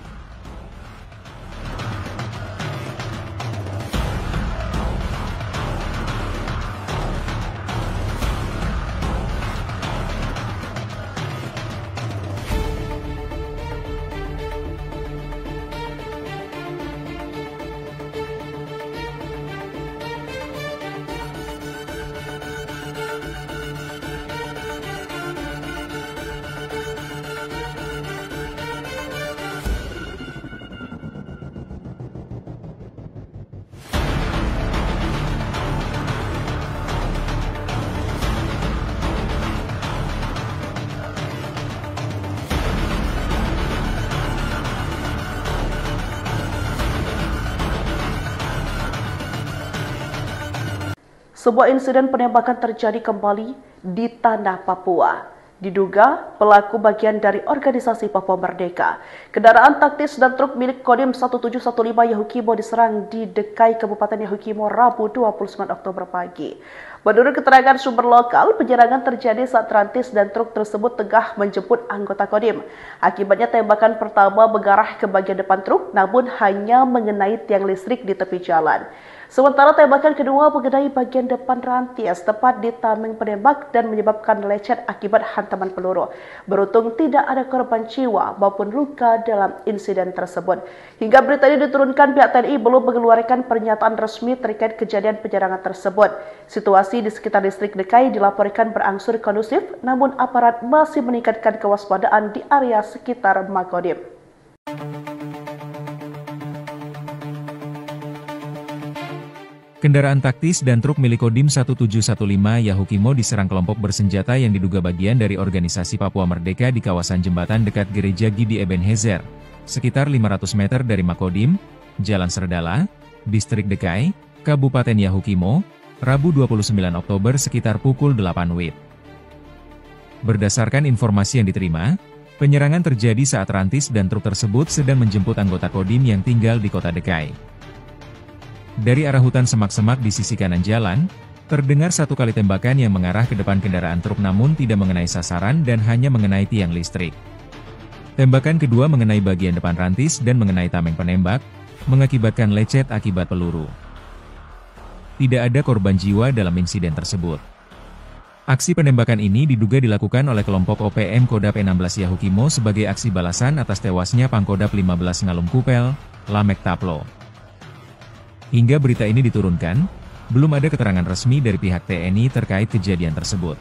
Sebuah insiden penembakan terjadi kembali di tanah Papua. Diduga pelaku bagian dari organisasi Papua Merdeka. Kendaraan taktis dan truk milik Kodim 1715 Yahukimo diserang di Dekai, Kabupaten Yahukimo, Rabu 29 Oktober pagi. Menurut keterangan sumber lokal, penyerangan terjadi saat rantis dan truk tersebut tengah menjemput anggota Kodim. Akibatnya tembakan pertama mengarah ke bagian depan truk, namun hanya mengenai tiang listrik di tepi jalan. Sementara tembakan kedua mengenai bagian depan rantis tepat di tameng penembak dan menyebabkan lecet akibat hantaman peluru. Beruntung tidak ada korban jiwa maupun luka dalam insiden tersebut. Hingga berita ini diturunkan, pihak TNI belum mengeluarkan pernyataan resmi terkait kejadian penyerangan tersebut. Situasi di sekitar distrik Dekai dilaporkan berangsur kondusif, namun aparat masih meningkatkan kewaspadaan di area sekitar Makodim. Kendaraan taktis dan truk milik Kodim 1715 Yahukimo diserang kelompok bersenjata yang diduga bagian dari organisasi Papua Merdeka di kawasan jembatan dekat Gereja Gidi Ebenezer, sekitar 500 meter dari Makodim, Jalan Serdala, Distrik Dekai, Kabupaten Yahukimo, Rabu 29 Oktober sekitar pukul 8 WIB. Berdasarkan informasi yang diterima, penyerangan terjadi saat rantis dan truk tersebut sedang menjemput anggota Kodim yang tinggal di kota Dekai. Dari arah hutan semak-semak di sisi kanan jalan, terdengar satu kali tembakan yang mengarah ke depan kendaraan truk namun tidak mengenai sasaran dan hanya mengenai tiang listrik. Tembakan kedua mengenai bagian depan rantis dan mengenai tameng penembak, mengakibatkan lecet akibat peluru. Tidak ada korban jiwa dalam insiden tersebut. Aksi penembakan ini diduga dilakukan oleh kelompok OPM Kodap 16 Yahukimo sebagai aksi balasan atas tewasnya Pangkodap 15 Ngalum Kupel, Lamek Taplo. Hingga berita ini diturunkan, belum ada keterangan resmi dari pihak TNI terkait kejadian tersebut.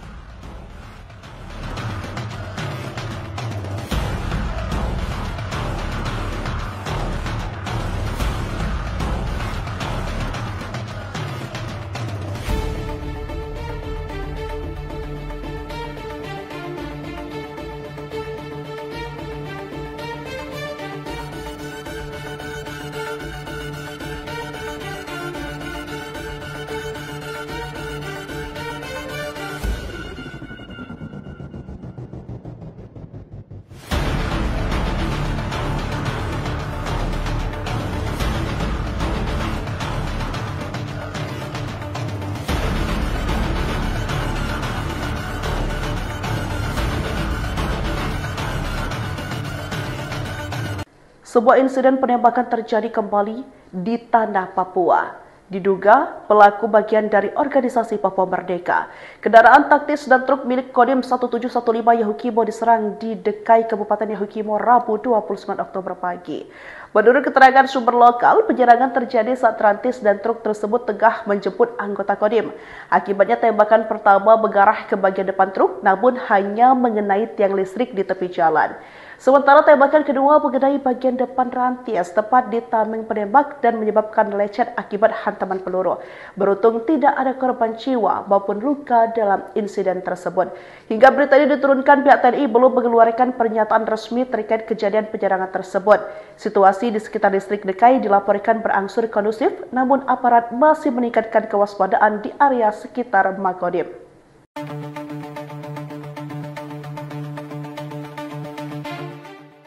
Sebuah insiden penembakan terjadi kembali di tanah Papua. Diduga pelaku bagian dari organisasi Papua Merdeka. Kendaraan taktis dan truk milik Kodim 1715 Yahukimo diserang di Dekai, Kabupaten Yahukimo, Rabu 29 Oktober pagi. Menurut keterangan sumber lokal, penyerangan terjadi saat rantis dan truk tersebut tengah menjemput anggota Kodim. Akibatnya tembakan pertama mengarah ke bagian depan truk, namun hanya mengenai tiang listrik di tepi jalan. Sementara tembakan kedua mengenai bagian depan rantis tepat di tameng penembak dan menyebabkan lecet akibat hantaman peluru. Beruntung tidak ada korban jiwa maupun luka dalam insiden tersebut. Hingga berita ini diturunkan, pihak TNI belum mengeluarkan pernyataan resmi terkait kejadian penyerangan tersebut. Situasi di sekitar distrik Dekai dilaporkan berangsur kondusif, namun aparat masih meningkatkan kewaspadaan di area sekitar Makodim.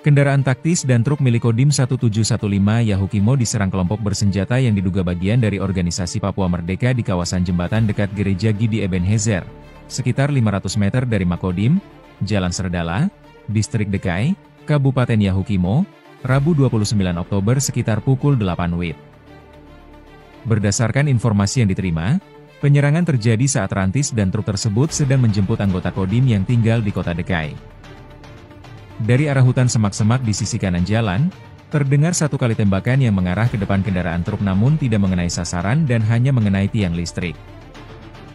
Kendaraan taktis dan truk milik Kodim 1715 Yahukimo diserang kelompok bersenjata yang diduga bagian dari organisasi Papua Merdeka di kawasan jembatan dekat Gereja Gidi Ebenezer, sekitar 500 meter dari Makodim, Jalan Serdala, Distrik Dekai, Kabupaten Yahukimo, Rabu 29 Oktober sekitar pukul 8 WIB. Berdasarkan informasi yang diterima, penyerangan terjadi saat rantis dan truk tersebut sedang menjemput anggota Kodim yang tinggal di kota Dekai. Dari arah hutan semak-semak di sisi kanan jalan, terdengar satu kali tembakan yang mengarah ke depan kendaraan truk namun tidak mengenai sasaran dan hanya mengenai tiang listrik.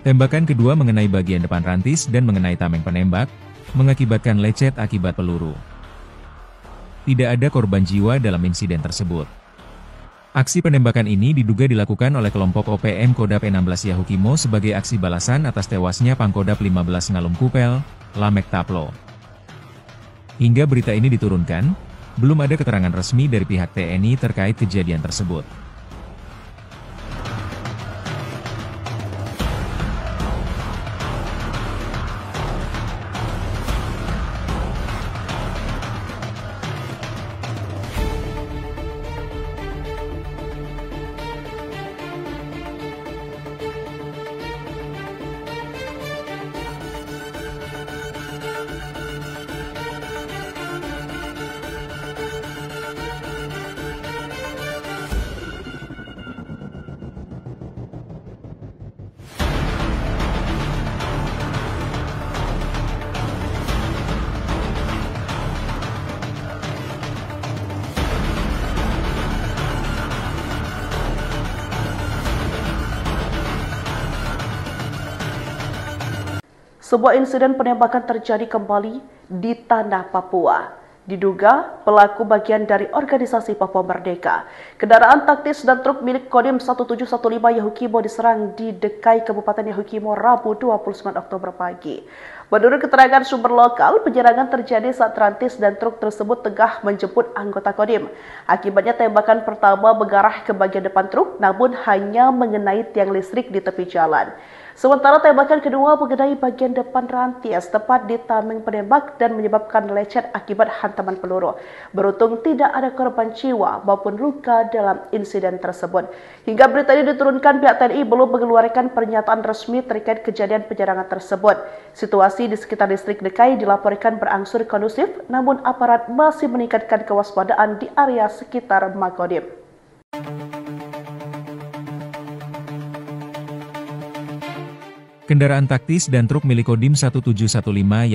Tembakan kedua mengenai bagian depan rantis dan mengenai tameng penembak, mengakibatkan lecet akibat peluru. Tidak ada korban jiwa dalam insiden tersebut. Aksi penembakan ini diduga dilakukan oleh kelompok OPM Kodap 16 Yahukimo sebagai aksi balasan atas tewasnya Pangkodap 15 Ngalum Kupel, Lamek Taplo. Hingga berita ini diturunkan, belum ada keterangan resmi dari pihak TNI terkait kejadian tersebut. Sebuah insiden penembakan terjadi kembali di tanah Papua. Diduga pelaku bagian dari organisasi Papua Merdeka. Kendaraan taktis dan truk milik Kodim 1715 Yahukimo diserang di Dekai, Kabupaten Yahukimo, Rabu 29 Oktober pagi. Menurut keterangan sumber lokal, penyerangan terjadi saat rantis dan truk tersebut tengah menjemput anggota Kodim. Akibatnya tembakan pertama mengarah ke bagian depan truk, namun hanya mengenai tiang listrik di tepi jalan. Sementara tembakan kedua mengenai bagian depan rantis tepat di tameng penembak dan menyebabkan lecet akibat hantaman peluru. Beruntung tidak ada korban jiwa maupun luka dalam insiden tersebut. Hingga berita ini diturunkan, pihak TNI belum mengeluarkan pernyataan resmi terkait kejadian penyerangan tersebut. Situasi di sekitar distrik Dekai dilaporkan berangsur kondusif, namun aparat masih meningkatkan kewaspadaan di area sekitar Makodim. Kendaraan taktis dan truk milik Kodim 1715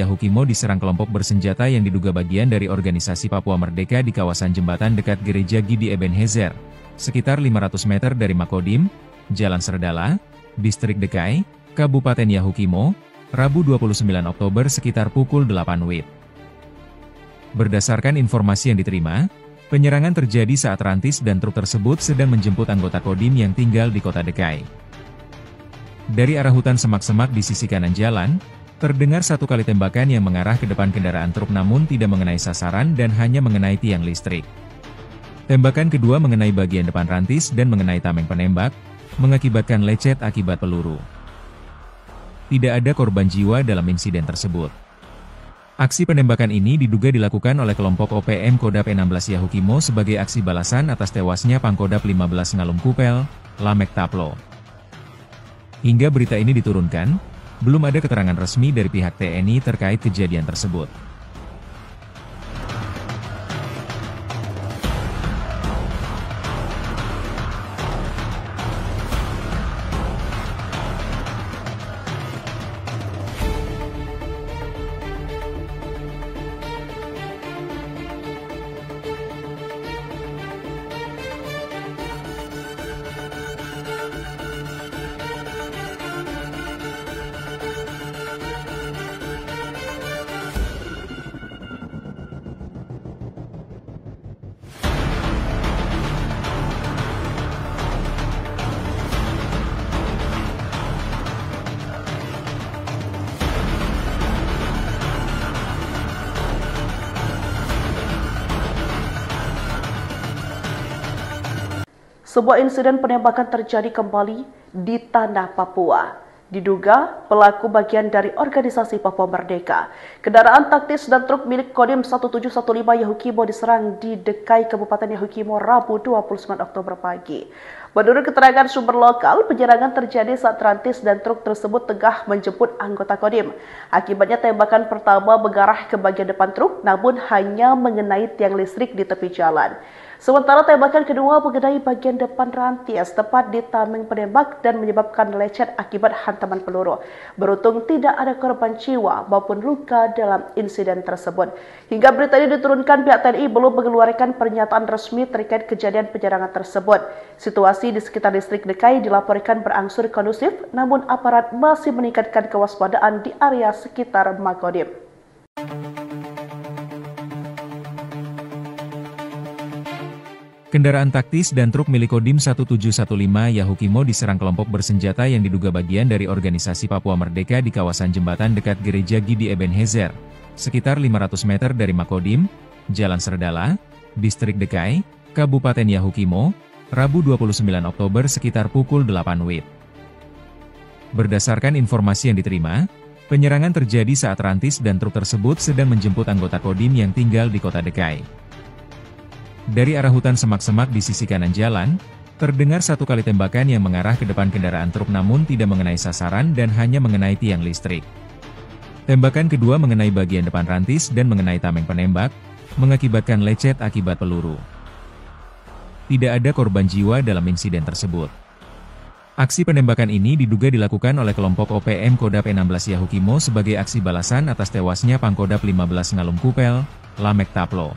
Yahukimo diserang kelompok bersenjata yang diduga bagian dari organisasi Papua Merdeka di kawasan jembatan dekat Gereja Gidi Ebenezer, sekitar 500 meter dari Makodim, Jalan Serdala, Distrik Dekai, Kabupaten Yahukimo, Rabu 29 Oktober sekitar pukul 8 WIB. Berdasarkan informasi yang diterima, penyerangan terjadi saat rantis dan truk tersebut sedang menjemput anggota Kodim yang tinggal di kota Dekai. Dari arah hutan semak-semak di sisi kanan jalan, terdengar satu kali tembakan yang mengarah ke depan kendaraan truk namun tidak mengenai sasaran dan hanya mengenai tiang listrik. Tembakan kedua mengenai bagian depan rantis dan mengenai tameng penembak, mengakibatkan lecet akibat peluru. Tidak ada korban jiwa dalam insiden tersebut. Aksi penembakan ini diduga dilakukan oleh kelompok OPM Kodap 16 Yahukimo sebagai aksi balasan atas tewasnya Pangkodap 15 Ngalum Kupel, Lamek Taplo. Hingga berita ini diturunkan, belum ada keterangan resmi dari pihak TNI terkait kejadian tersebut. Sebuah insiden penembakan terjadi kembali di tanah Papua. Diduga pelaku bagian dari organisasi Papua Merdeka. Kendaraan taktis dan truk milik Kodim 1715 Yahukimo diserang di Dekai, Kabupaten Yahukimo, Rabu 29 Oktober pagi. Menurut keterangan sumber lokal, penyerangan terjadi saat rantis dan truk tersebut tengah menjemput anggota Kodim. Akibatnya tembakan pertama mengarah ke bagian depan truk, namun hanya mengenai tiang listrik di tepi jalan. Sementara tembakan kedua mengenai bagian depan rantis tepat di tameng penembak dan menyebabkan lecet akibat hantaman peluru. Beruntung tidak ada korban jiwa maupun luka dalam insiden tersebut. Hingga berita ini diturunkan, pihak TNI belum mengeluarkan pernyataan resmi terkait kejadian penyerangan tersebut. Situasi di sekitar distrik Dekai dilaporkan berangsur kondusif, namun aparat masih meningkatkan kewaspadaan di area sekitar Makodim. Kendaraan taktis dan truk milik Kodim 1715 Yahukimo diserang kelompok bersenjata yang diduga bagian dari organisasi Papua Merdeka di kawasan jembatan dekat Gereja Gidi Ebenezer, sekitar 500 meter dari Makodim, Jalan Serdala, Distrik Dekai, Kabupaten Yahukimo, Rabu 29 Oktober sekitar pukul 8 WIB. Berdasarkan informasi yang diterima, penyerangan terjadi saat rantis dan truk tersebut sedang menjemput anggota Kodim yang tinggal di kota Dekai. Dari arah hutan semak-semak di sisi kanan jalan, terdengar satu kali tembakan yang mengarah ke depan kendaraan truk namun tidak mengenai sasaran dan hanya mengenai tiang listrik. Tembakan kedua mengenai bagian depan rantis dan mengenai tameng penembak, mengakibatkan lecet akibat peluru. Tidak ada korban jiwa dalam insiden tersebut. Aksi penembakan ini diduga dilakukan oleh kelompok OPM Kodap 16 Yahukimo sebagai aksi balasan atas tewasnya Pangkodap 15 Ngalum Kupel, Lamek Taplo.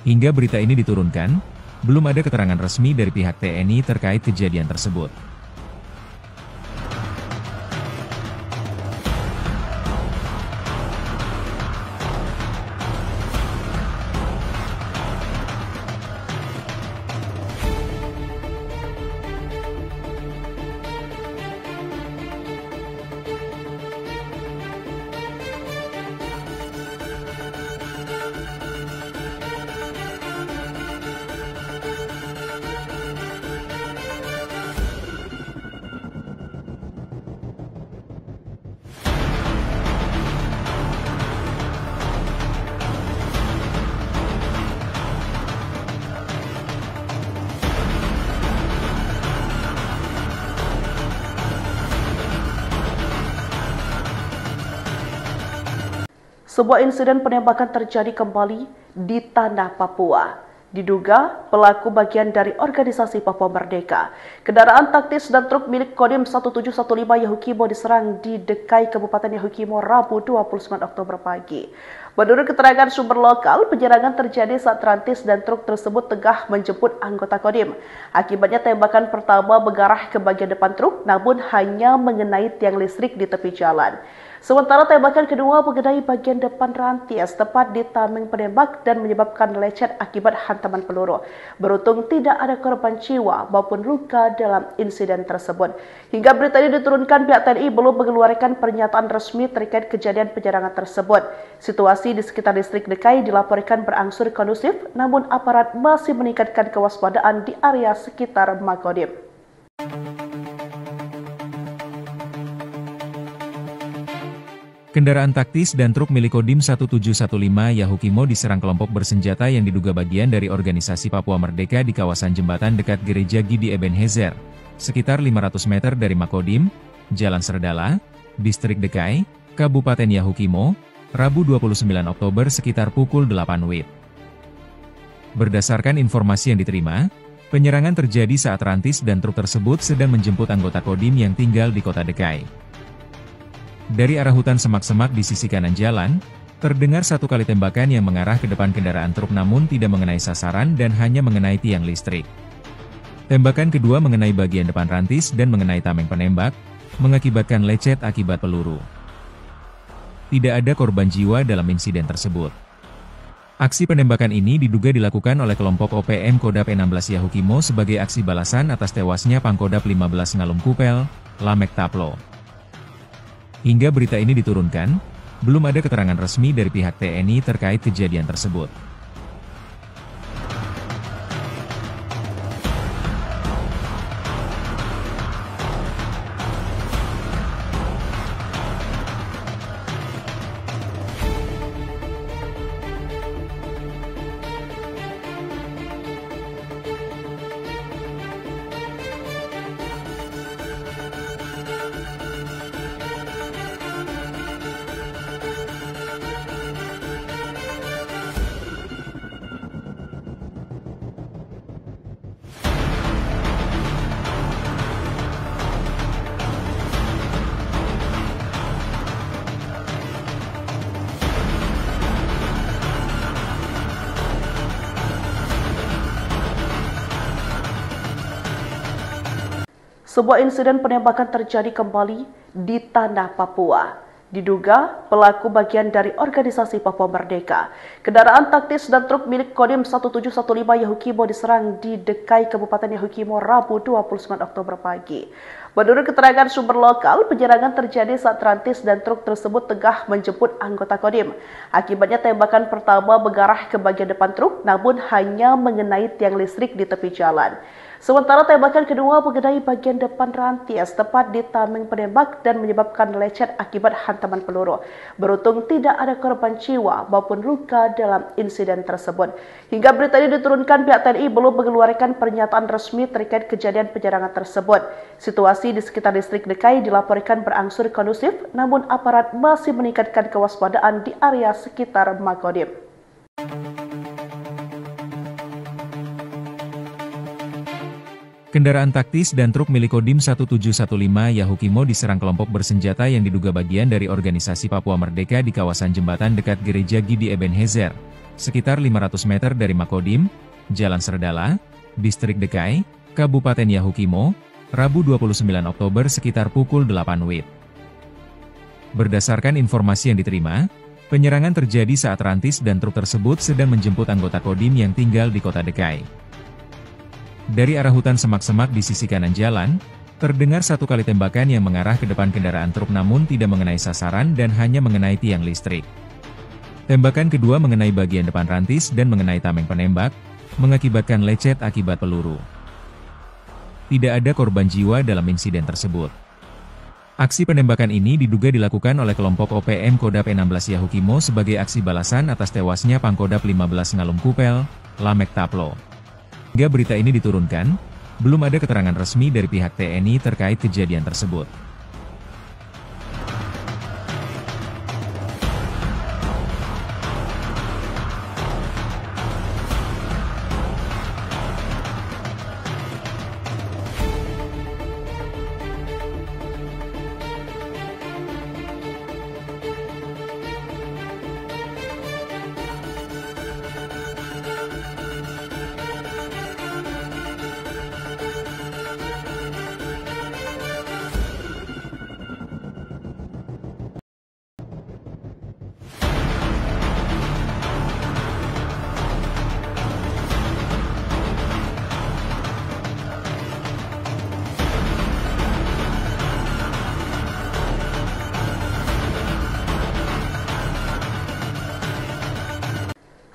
Hingga berita ini diturunkan, belum ada keterangan resmi dari pihak TNI terkait kejadian tersebut. Sebuah insiden penembakan terjadi kembali di tanah Papua. Diduga pelaku bagian dari organisasi Papua Merdeka. Kendaraan taktis dan truk milik Kodim 1715 Yahukimo diserang di Dekai, Kabupaten Yahukimo, Rabu 29 Oktober pagi. Menurut keterangan sumber lokal, penyerangan terjadi saat rantis dan truk tersebut tengah menjemput anggota Kodim. Akibatnya tembakan pertama mengarah ke bagian depan truk, namun hanya mengenai tiang listrik di tepi jalan. Sementara tembakan kedua mengenai bagian depan rantis tepat di tameng penembak dan menyebabkan lecet akibat hantaman peluru. Beruntung tidak ada korban jiwa maupun luka dalam insiden tersebut. Hingga berita ini diturunkan, pihak TNI belum mengeluarkan pernyataan resmi terkait kejadian penyerangan tersebut. Situasi di sekitar distrik Dekai dilaporkan berangsur kondusif, namun aparat masih meningkatkan kewaspadaan di area sekitar Makodim. Kendaraan taktis dan truk milik Kodim 1715 Yahukimo diserang kelompok bersenjata yang diduga bagian dari organisasi Papua Merdeka di kawasan jembatan dekat Gereja Gidi Ebenezer, sekitar 500 meter dari Makodim, Jalan Serdala, Distrik Dekai, Kabupaten Yahukimo, Rabu 29 Oktober sekitar pukul 8 WIB. Berdasarkan informasi yang diterima, penyerangan terjadi saat rantis dan truk tersebut sedang menjemput anggota Kodim yang tinggal di kota Dekai. Dari arah hutan semak-semak di sisi kanan jalan, terdengar satu kali tembakan yang mengarah ke depan kendaraan truk namun tidak mengenai sasaran dan hanya mengenai tiang listrik. Tembakan kedua mengenai bagian depan rantis dan mengenai tameng penembak, mengakibatkan lecet akibat peluru. Tidak ada korban jiwa dalam insiden tersebut. Aksi penembakan ini diduga dilakukan oleh kelompok OPM Kodap 16 Yahukimo sebagai aksi balasan atas tewasnya Pangkodap 15 Ngalum Kupel, Lamek Taplo. Hingga berita ini diturunkan, belum ada keterangan resmi dari pihak TNI terkait kejadian tersebut. Sebuah insiden penembakan terjadi kembali di tanah Papua. Diduga pelaku bagian dari organisasi Papua Merdeka. Kendaraan taktis dan truk milik Kodim 1715 Yahukimo diserang di Dekai, Kabupaten Yahukimo, Rabu 29 Oktober pagi. Menurut keterangan sumber lokal, penyerangan terjadi saat rantis dan truk tersebut tengah menjemput anggota Kodim. Akibatnya tembakan pertama mengarah ke bagian depan truk, namun hanya mengenai tiang listrik di tepi jalan. Sementara tembakan kedua mengenai bagian depan rantis tepat di tameng penembak dan menyebabkan lecet akibat hantaman peluru. Beruntung tidak ada korban jiwa maupun luka dalam insiden tersebut. Hingga berita ini diturunkan, pihak TNI belum mengeluarkan pernyataan resmi terkait kejadian penyerangan tersebut. Situasi di sekitar distrik Dekai dilaporkan berangsur kondusif, namun aparat masih meningkatkan kewaspadaan di area sekitar Makodim. Kendaraan taktis dan truk milik Kodim 1715 Yahukimo diserang kelompok bersenjata yang diduga bagian dari organisasi Papua Merdeka di kawasan jembatan dekat Gereja Gidi Ebenezer, sekitar 500 meter dari Makodim, Jalan Serdala, Distrik Dekai, Kabupaten Yahukimo, Rabu 29 Oktober sekitar pukul 8 WIB. Berdasarkan informasi yang diterima, penyerangan terjadi saat rantis dan truk tersebut sedang menjemput anggota Kodim yang tinggal di kota Dekai. Dari arah hutan semak-semak di sisi kanan jalan, terdengar satu kali tembakan yang mengarah ke depan kendaraan truk namun tidak mengenai sasaran dan hanya mengenai tiang listrik. Tembakan kedua mengenai bagian depan rantis dan mengenai tameng penembak, mengakibatkan lecet akibat peluru. Tidak ada korban jiwa dalam insiden tersebut. Aksi penembakan ini diduga dilakukan oleh kelompok OPM Kodap 16 Yahukimo sebagai aksi balasan atas tewasnya Pangkodap 15 Ngalum Kupel, Lamek Taplo. Hingga berita ini diturunkan, belum ada keterangan resmi dari pihak TNI terkait kejadian tersebut.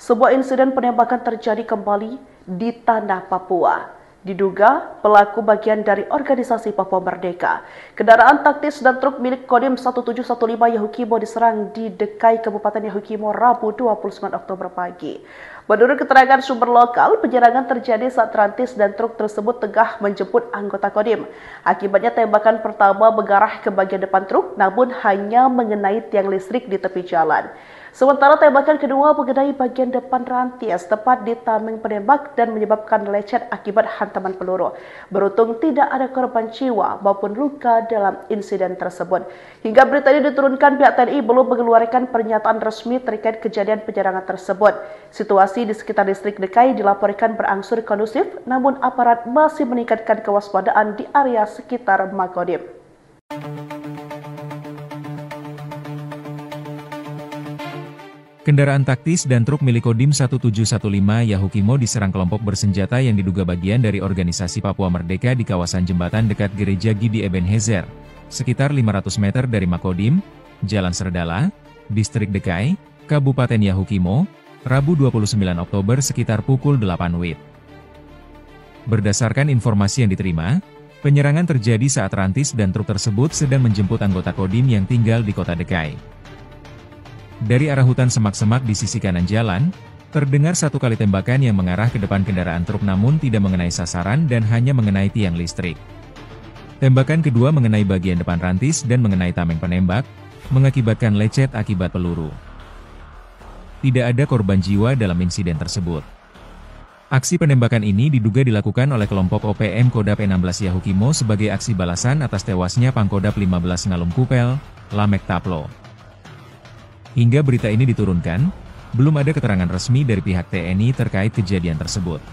Sebuah insiden penembakan terjadi kembali di tanah Papua. Diduga pelaku bagian dari organisasi Papua Merdeka. Kendaraan taktis dan truk milik Kodim 1715 Yahukimo diserang di Dekai, Kabupaten Yahukimo, Rabu 29 Oktober pagi. Menurut keterangan sumber lokal, penyerangan terjadi saat rantis dan truk tersebut tengah menjemput anggota Kodim. Akibatnya tembakan pertama mengarah ke bagian depan truk, namun hanya mengenai tiang listrik di tepi jalan. Sementara tembakan kedua mengenai bagian depan rantis tepat di tameng penembak dan menyebabkan lecet akibat hantaman peluru. Beruntung tidak ada korban jiwa maupun luka dalam insiden tersebut. Hingga berita ini diturunkan, pihak TNI belum mengeluarkan pernyataan resmi terkait kejadian penyerangan tersebut. Situasi di sekitar distrik Dekai dilaporkan berangsur kondusif, namun aparat masih meningkatkan kewaspadaan di area sekitar Makodim. Kendaraan taktis dan truk milik Kodim 1715 Yahukimo diserang kelompok bersenjata yang diduga bagian dari organisasi Papua Merdeka di kawasan jembatan dekat Gereja Gidi Ebenezer, sekitar 500 meter dari Makodim, Jalan Serdala, Distrik Dekai, Kabupaten Yahukimo, Rabu 29 Oktober sekitar pukul 8 WIB. Berdasarkan informasi yang diterima, penyerangan terjadi saat rantis dan truk tersebut sedang menjemput anggota Kodim yang tinggal di kota Dekai. Dari arah hutan semak-semak di sisi kanan jalan, terdengar satu kali tembakan yang mengarah ke depan kendaraan truk namun tidak mengenai sasaran dan hanya mengenai tiang listrik. Tembakan kedua mengenai bagian depan rantis dan mengenai tameng penembak, mengakibatkan lecet akibat peluru. Tidak ada korban jiwa dalam insiden tersebut. Aksi penembakan ini diduga dilakukan oleh kelompok OPM Kodap 16 Yahukimo sebagai aksi balasan atas tewasnya Pangkodap 15 Ngalum Kupel, Lamek Taplo. Hingga berita ini diturunkan, belum ada keterangan resmi dari pihak TNI terkait kejadian tersebut.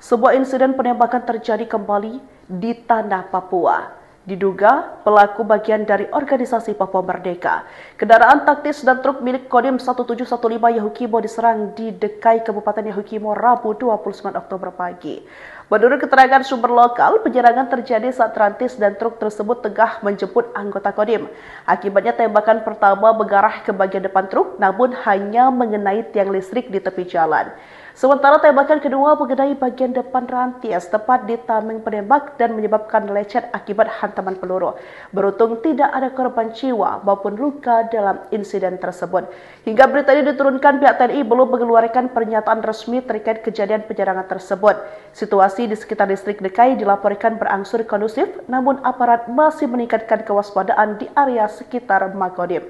Sebuah insiden penembakan terjadi kembali di tanah Papua. Diduga pelaku bagian dari organisasi Papua Merdeka. Kendaraan taktis dan truk milik Kodim 1715 Yahukimo diserang di Dekai, Kabupaten Yahukimo, Rabu 29 Oktober pagi. Menurut keterangan sumber lokal, penyerangan terjadi saat rantis dan truk tersebut tengah menjemput anggota Kodim. Akibatnya tembakan pertama mengarah ke bagian depan truk, namun hanya mengenai tiang listrik di tepi jalan. Sementara tembakan kedua mengenai bagian depan rantis tepat di tameng penembak dan menyebabkan lecet akibat hantaman peluru. Beruntung tidak ada korban jiwa maupun luka dalam insiden tersebut. Hingga berita ini diturunkan, pihak TNI belum mengeluarkan pernyataan resmi terkait kejadian penyerangan tersebut. Situasi di sekitar distrik Dekai dilaporkan berangsur kondusif, namun aparat masih meningkatkan kewaspadaan di area sekitar Makodim.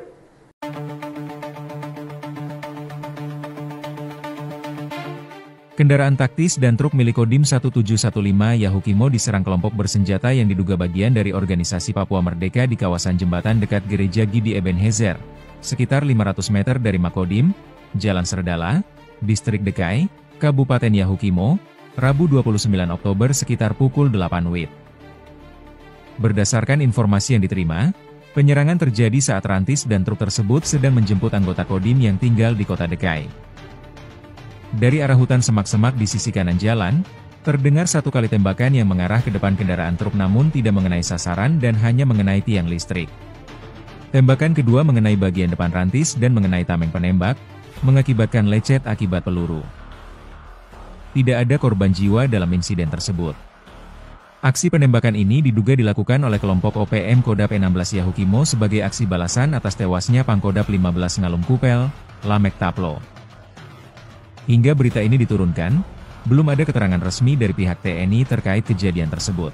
Kendaraan taktis dan truk milik Kodim 1715 Yahukimo diserang kelompok bersenjata yang diduga bagian dari organisasi Papua Merdeka di kawasan jembatan dekat Gereja Gidi Ebenezer, sekitar 500 meter dari Makodim, Jalan Serdala, Distrik Dekai, Kabupaten Yahukimo, Rabu 29 Oktober sekitar pukul 8 WIB. Berdasarkan informasi yang diterima, penyerangan terjadi saat rantis dan truk tersebut sedang menjemput anggota Kodim yang tinggal di kota Dekai. Dari arah hutan semak-semak di sisi kanan jalan, terdengar satu kali tembakan yang mengarah ke depan kendaraan truk namun tidak mengenai sasaran dan hanya mengenai tiang listrik. Tembakan kedua mengenai bagian depan rantis dan mengenai tameng penembak, mengakibatkan lecet akibat peluru. Tidak ada korban jiwa dalam insiden tersebut. Aksi penembakan ini diduga dilakukan oleh kelompok OPM Kodap 16 Yahukimo sebagai aksi balasan atas tewasnya Pangkodap 15 Ngalum Kupel, Lamek Taplo. Hingga berita ini diturunkan, belum ada keterangan resmi dari pihak TNI terkait kejadian tersebut.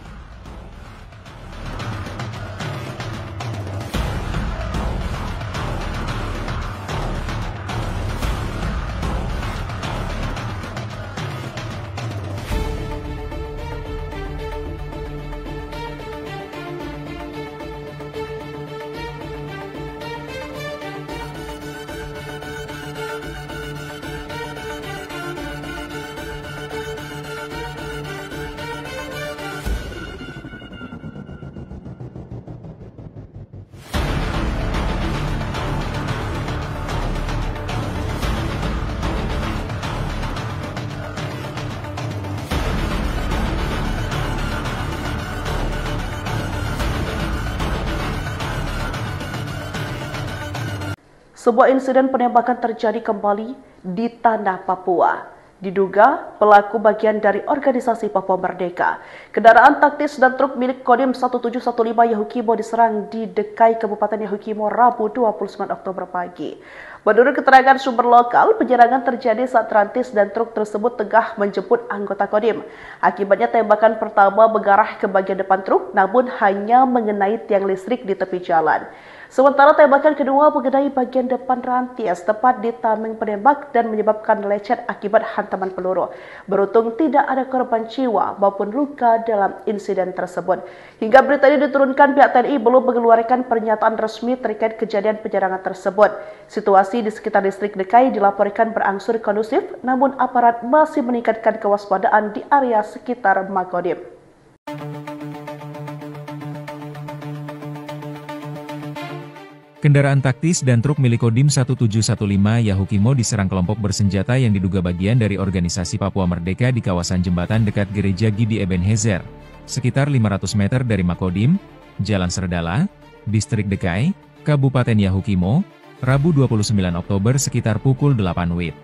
Sebuah insiden penembakan terjadi kembali di tanah Papua. Diduga pelaku bagian dari organisasi Papua Merdeka. Kendaraan taktis dan truk milik Kodim 1715 Yahukimo diserang di Dekai, Kabupaten Yahukimo, Rabu 29 Oktober pagi. Menurut keterangan sumber lokal, penyerangan terjadi saat rantis dan truk tersebut tengah menjemput anggota Kodim. Akibatnya tembakan pertama mengarah ke bagian depan truk, namun hanya mengenai tiang listrik di tepi jalan. Sementara tembakan kedua mengenai bagian depan rantis tepat di tameng penembak dan menyebabkan lecet akibat hantaman peluru. Beruntung tidak ada korban jiwa maupun luka dalam insiden tersebut. Hingga berita ini diturunkan, pihak TNI belum mengeluarkan pernyataan resmi terkait kejadian penyerangan tersebut. Situasi di sekitar distrik Dekai dilaporkan berangsur kondusif, namun aparat masih meningkatkan kewaspadaan di area sekitar Makodim. Kendaraan taktis dan truk milik Kodim 1715 Yahukimo diserang kelompok bersenjata yang diduga bagian dari organisasi Papua Merdeka di kawasan jembatan dekat Gereja Gidi Ebenezer, sekitar 500 meter dari Makodim, Jalan Serdala, Distrik Dekai, Kabupaten Yahukimo, Rabu 29 Oktober sekitar pukul 8 WIB.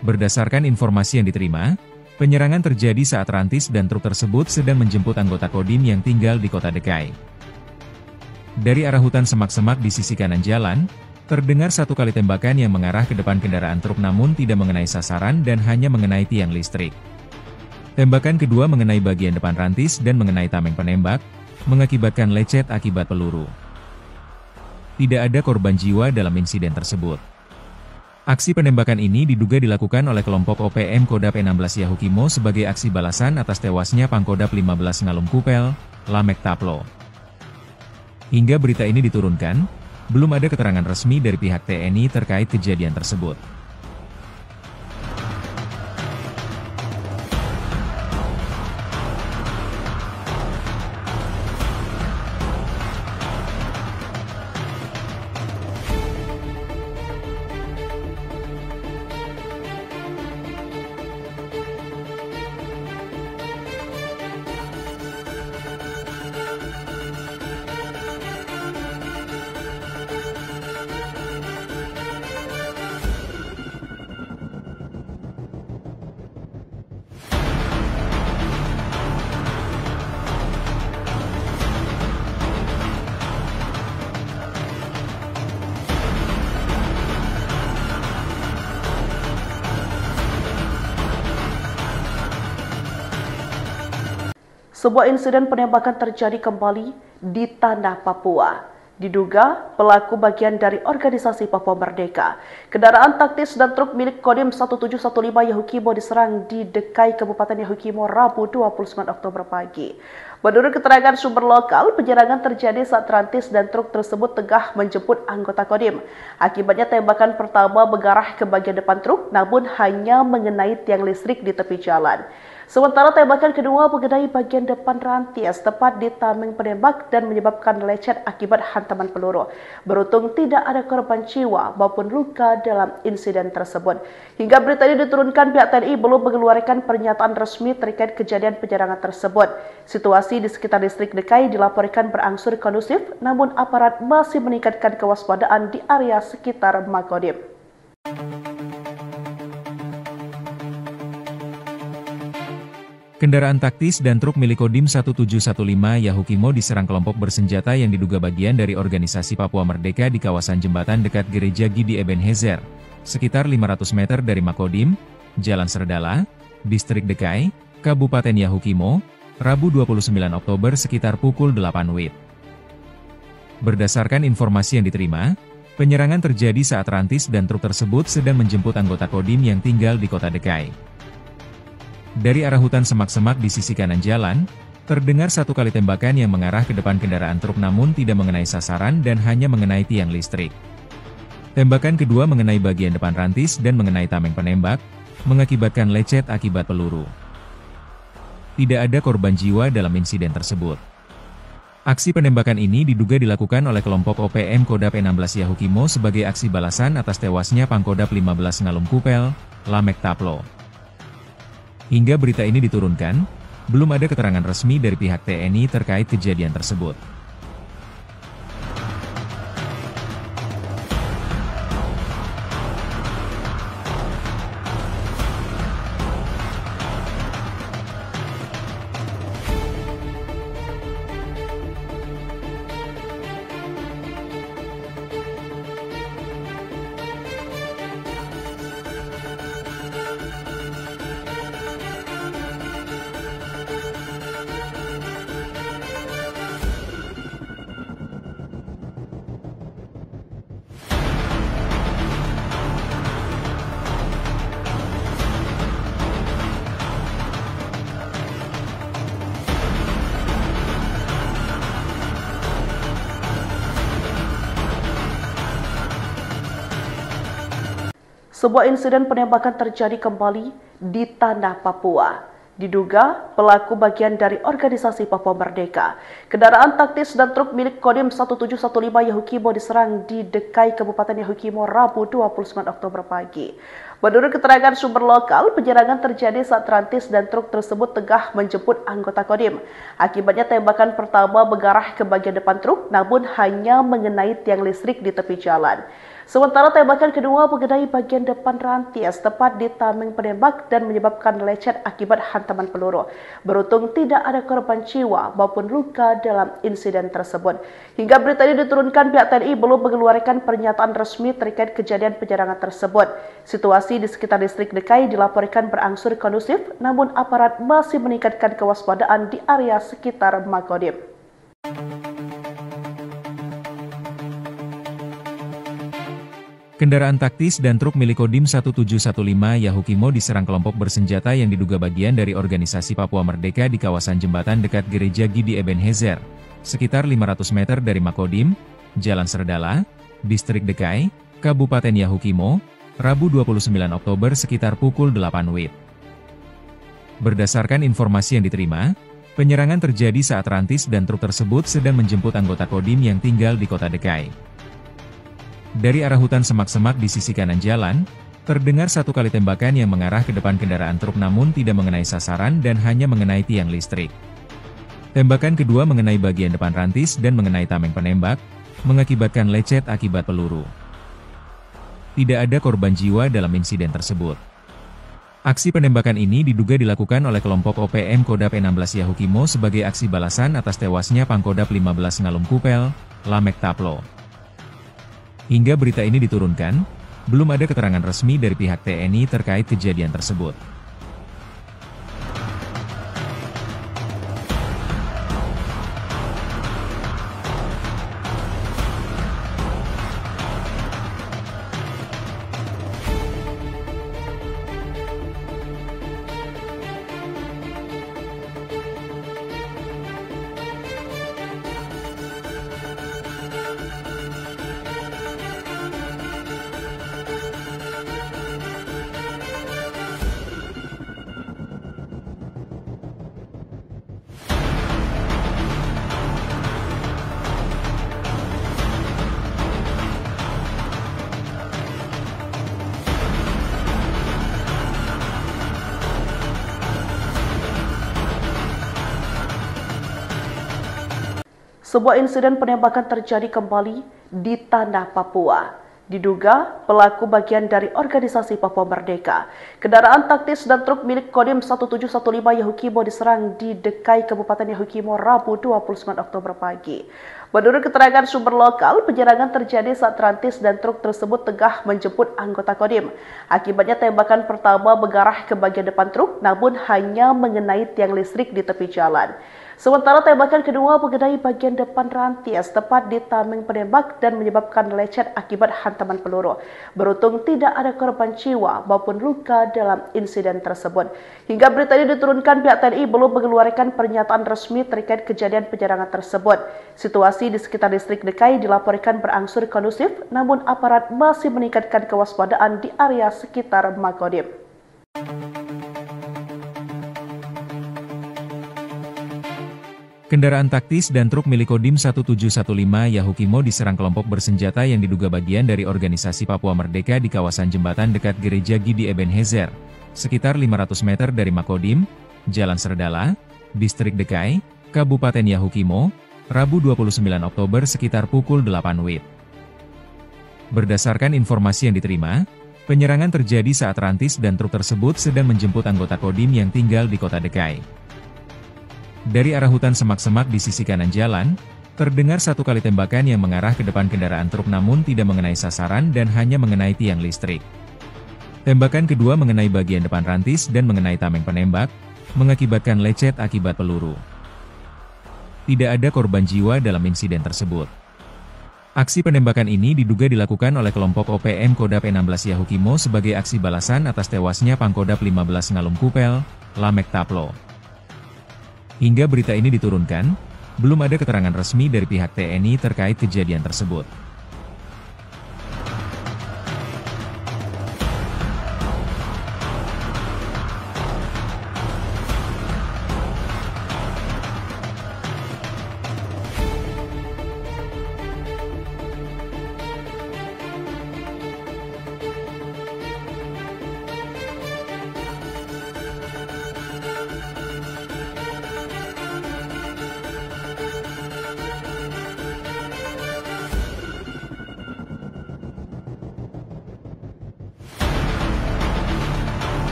Berdasarkan informasi yang diterima, penyerangan terjadi saat rantis dan truk tersebut sedang menjemput anggota Kodim yang tinggal di kota Dekai. Dari arah hutan semak-semak di sisi kanan jalan, terdengar satu kali tembakan yang mengarah ke depan kendaraan truk namun tidak mengenai sasaran dan hanya mengenai tiang listrik. Tembakan kedua mengenai bagian depan rantis dan mengenai tameng penembak, mengakibatkan lecet akibat peluru. Tidak ada korban jiwa dalam insiden tersebut. Aksi penembakan ini diduga dilakukan oleh kelompok OPM Kodap 16 Yahukimo sebagai aksi balasan atas tewasnya Pangkodap 15 Ngalum Kupel, Lamek Taplo. Hingga berita ini diturunkan, belum ada keterangan resmi dari pihak TNI terkait kejadian tersebut. Sebuah insiden penembakan terjadi kembali di tanah Papua. Diduga pelaku bagian dari organisasi Papua Merdeka. Kendaraan taktis dan truk milik Kodim 1715 Yahukimo diserang di Dekai, Kabupaten Yahukimo, Rabu 29 Oktober pagi. Menurut keterangan sumber lokal, penyerangan terjadi saat rantis dan truk tersebut tengah menjemput anggota Kodim. Akibatnya tembakan pertama mengarah ke bagian depan truk, namun hanya mengenai tiang listrik di tepi jalan. Sementara tembakan kedua mengenai bagian depan rantis tepat di tameng penembak dan menyebabkan lecet akibat hantaman peluru. Beruntung tidak ada korban jiwa maupun luka dalam insiden tersebut. Hingga berita ini diturunkan, pihak TNI belum mengeluarkan pernyataan resmi terkait kejadian penyerangan tersebut. Situasi di sekitar distrik Dekai dilaporkan berangsur kondusif, namun aparat masih meningkatkan kewaspadaan di area sekitar Makodim. Kendaraan taktis dan truk milik Kodim 1715 Yahukimo diserang kelompok bersenjata yang diduga bagian dari organisasi Papua Merdeka di kawasan jembatan dekat Gereja Gidi Ebenezer, sekitar 500 meter dari Makodim, Jalan Serdala, Distrik Dekai, Kabupaten Yahukimo, Rabu 29 Oktober sekitar pukul 8 WIB. Berdasarkan informasi yang diterima, penyerangan terjadi saat rantis dan truk tersebut sedang menjemput anggota Kodim yang tinggal di kota Dekai. Dari arah hutan semak-semak di sisi kanan jalan, terdengar satu kali tembakan yang mengarah ke depan kendaraan truk namun tidak mengenai sasaran dan hanya mengenai tiang listrik. Tembakan kedua mengenai bagian depan rantis dan mengenai tameng penembak, mengakibatkan lecet akibat peluru. Tidak ada korban jiwa dalam insiden tersebut. Aksi penembakan ini diduga dilakukan oleh kelompok OPM Kodap 16 Yahukimo sebagai aksi balasan atas tewasnya Pangkodap 15 Ngalum Kupel, Lamek Taplo. Hingga berita ini diturunkan, belum ada keterangan resmi dari pihak TNI terkait kejadian tersebut. Sebuah insiden penembakan terjadi kembali di tanah Papua. Diduga pelaku bagian dari organisasi Papua Merdeka. Kendaraan taktis dan truk milik Kodim 1715 Yahukimo diserang di Dekai, Kabupaten Yahukimo, Rabu 29 Oktober pagi. Menurut keterangan sumber lokal, penyerangan terjadi saat rantis dan truk tersebut tengah menjemput anggota Kodim. Akibatnya tembakan pertama mengarah ke bagian depan truk, namun hanya mengenai tiang listrik di tepi jalan. Sementara tembakan kedua mengenai bagian depan rantis tepat di tameng penembak dan menyebabkan lecet akibat hantaman peluru. Beruntung tidak ada korban jiwa maupun luka dalam insiden tersebut. Hingga berita ini diturunkan, pihak TNI belum mengeluarkan pernyataan resmi terkait kejadian penyerangan tersebut. Situasi di sekitar distrik Dekai dilaporkan berangsur kondusif, namun aparat masih meningkatkan kewaspadaan di area sekitar Makodim. Kendaraan taktis dan truk milik Kodim 1715 Yahukimo diserang kelompok bersenjata yang diduga bagian dari organisasi Papua Merdeka di kawasan jembatan dekat Gereja Gidi Ebenezer, sekitar 500 meter dari Makodim, Jalan Serdala, Distrik Dekai, Kabupaten Yahukimo, Rabu 29 Oktober sekitar pukul 8 WIB. Berdasarkan informasi yang diterima, penyerangan terjadi saat rantis dan truk tersebut sedang menjemput anggota Kodim yang tinggal di kota Dekai. Dari arah hutan semak-semak di sisi kanan jalan, terdengar satu kali tembakan yang mengarah ke depan kendaraan truk namun tidak mengenai sasaran dan hanya mengenai tiang listrik. Tembakan kedua mengenai bagian depan rantis dan mengenai tameng penembak, mengakibatkan lecet akibat peluru. Tidak ada korban jiwa dalam insiden tersebut. Aksi penembakan ini diduga dilakukan oleh kelompok OPM Kodap 16 Yahukimo sebagai aksi balasan atas tewasnya Pangkodap 15 Ngalum Kupel, Lamek Taplo. Hingga berita ini diturunkan, belum ada keterangan resmi dari pihak TNI terkait kejadian tersebut. Sebuah insiden penembakan terjadi kembali di tanah Papua. Diduga pelaku bagian dari organisasi Papua Merdeka. Kendaraan taktis dan truk milik Kodim 1715 Yahukimo diserang di Dekai, Kabupaten Yahukimo, Rabu 29 Oktober pagi. Menurut keterangan sumber lokal, penyerangan terjadi saat rantis dan truk tersebut tengah menjemput anggota Kodim. Akibatnya tembakan pertama mengarah ke bagian depan truk, namun hanya mengenai tiang listrik di tepi jalan. Sementara tembakan kedua mengenai bagian depan rantis tepat di tameng penembak dan menyebabkan lecet akibat hantaman peluru. Beruntung tidak ada korban jiwa maupun luka dalam insiden tersebut. Hingga berita ini diturunkan, pihak TNI belum mengeluarkan pernyataan resmi terkait kejadian penyerangan tersebut. Situasi di sekitar distrik Dekai dilaporkan berangsur kondusif, namun aparat masih meningkatkan kewaspadaan di area sekitar Makodim. Kendaraan taktis dan truk milik Kodim 1715 Yahukimo diserang kelompok bersenjata yang diduga bagian dari organisasi Papua Merdeka di kawasan jembatan dekat Gereja Gidi Ebenezer, sekitar 500 meter dari Makodim, Jalan Serdala, Distrik Dekai, Kabupaten Yahukimo, Rabu 29 Oktober sekitar pukul 8 WIB. Berdasarkan informasi yang diterima, penyerangan terjadi saat rantis dan truk tersebut sedang menjemput anggota Kodim yang tinggal di kota Dekai. Dari arah hutan semak-semak di sisi kanan jalan, terdengar satu kali tembakan yang mengarah ke depan kendaraan truk namun tidak mengenai sasaran dan hanya mengenai tiang listrik. Tembakan kedua mengenai bagian depan rantis dan mengenai tameng penembak, mengakibatkan lecet akibat peluru. Tidak ada korban jiwa dalam insiden tersebut. Aksi penembakan ini diduga dilakukan oleh kelompok OPM Kodap 16 Yahukimo sebagai aksi balasan atas tewasnya Pangkodap 15 Ngalum Kupel, Lamek Taplo. Hingga berita ini diturunkan, belum ada keterangan resmi dari pihak TNI terkait kejadian tersebut.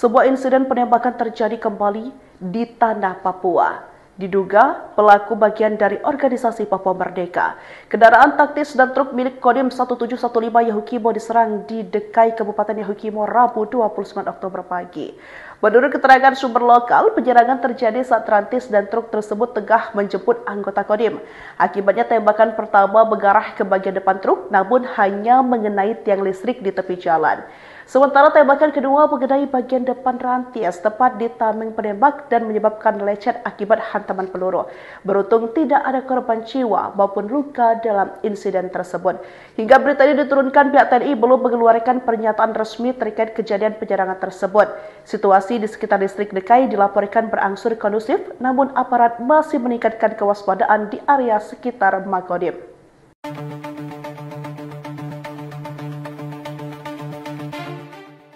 Sebuah insiden penembakan terjadi kembali di tanah Papua. Diduga pelaku bagian dari organisasi Papua Merdeka. Kendaraan taktis dan truk milik Kodim 1715 Yahukimo diserang di Dekai, Kabupaten Yahukimo, Rabu 29 Oktober pagi. Menurut keterangan sumber lokal, penyerangan terjadi saat rantis dan truk tersebut tengah menjemput anggota Kodim. Akibatnya tembakan pertama mengarah ke bagian depan truk, namun hanya mengenai tiang listrik di tepi jalan. Sementara tembakan kedua mengenai bagian depan rantis tepat di tameng penembak dan menyebabkan lecet akibat hantaman peluru. Beruntung tidak ada korban jiwa maupun luka dalam insiden tersebut. Hingga berita ini diturunkan, pihak TNI belum mengeluarkan pernyataan resmi terkait kejadian penyerangan tersebut. Situasi di sekitar distrik Dekai dilaporkan berangsur kondusif, namun aparat masih meningkatkan kewaspadaan di area sekitar Makodim.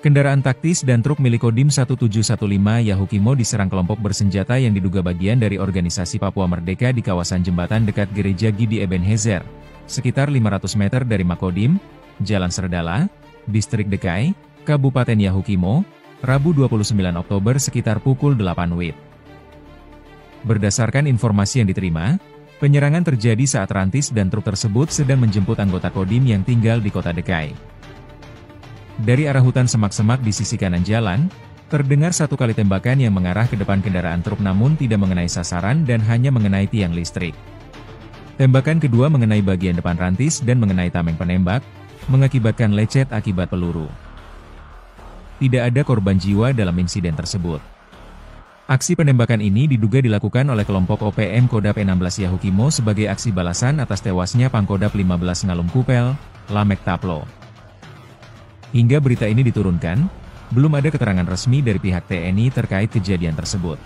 Kendaraan taktis dan truk milik Kodim 1715 Yahukimo diserang kelompok bersenjata yang diduga bagian dari organisasi Papua Merdeka di kawasan jembatan dekat Gereja Gidi Ebenezer, sekitar 500 meter dari Makodim, Jalan Serdala, Distrik Dekai, Kabupaten Yahukimo, Rabu 29 Oktober sekitar pukul 8 WIB. Berdasarkan informasi yang diterima, penyerangan terjadi saat rantis dan truk tersebut sedang menjemput anggota Kodim yang tinggal di kota Dekai. Dari arah hutan semak-semak di sisi kanan jalan, terdengar satu kali tembakan yang mengarah ke depan kendaraan truk namun tidak mengenai sasaran dan hanya mengenai tiang listrik. Tembakan kedua mengenai bagian depan rantis dan mengenai tameng penembak, mengakibatkan lecet akibat peluru. Tidak ada korban jiwa dalam insiden tersebut. Aksi penembakan ini diduga dilakukan oleh kelompok OPM Kodap 16 Yahukimo sebagai aksi balasan atas tewasnya Pangkodap 15 Ngalum Kupel, Lamek Taplo. Hingga berita ini diturunkan, belum ada keterangan resmi dari pihak TNI terkait kejadian tersebut.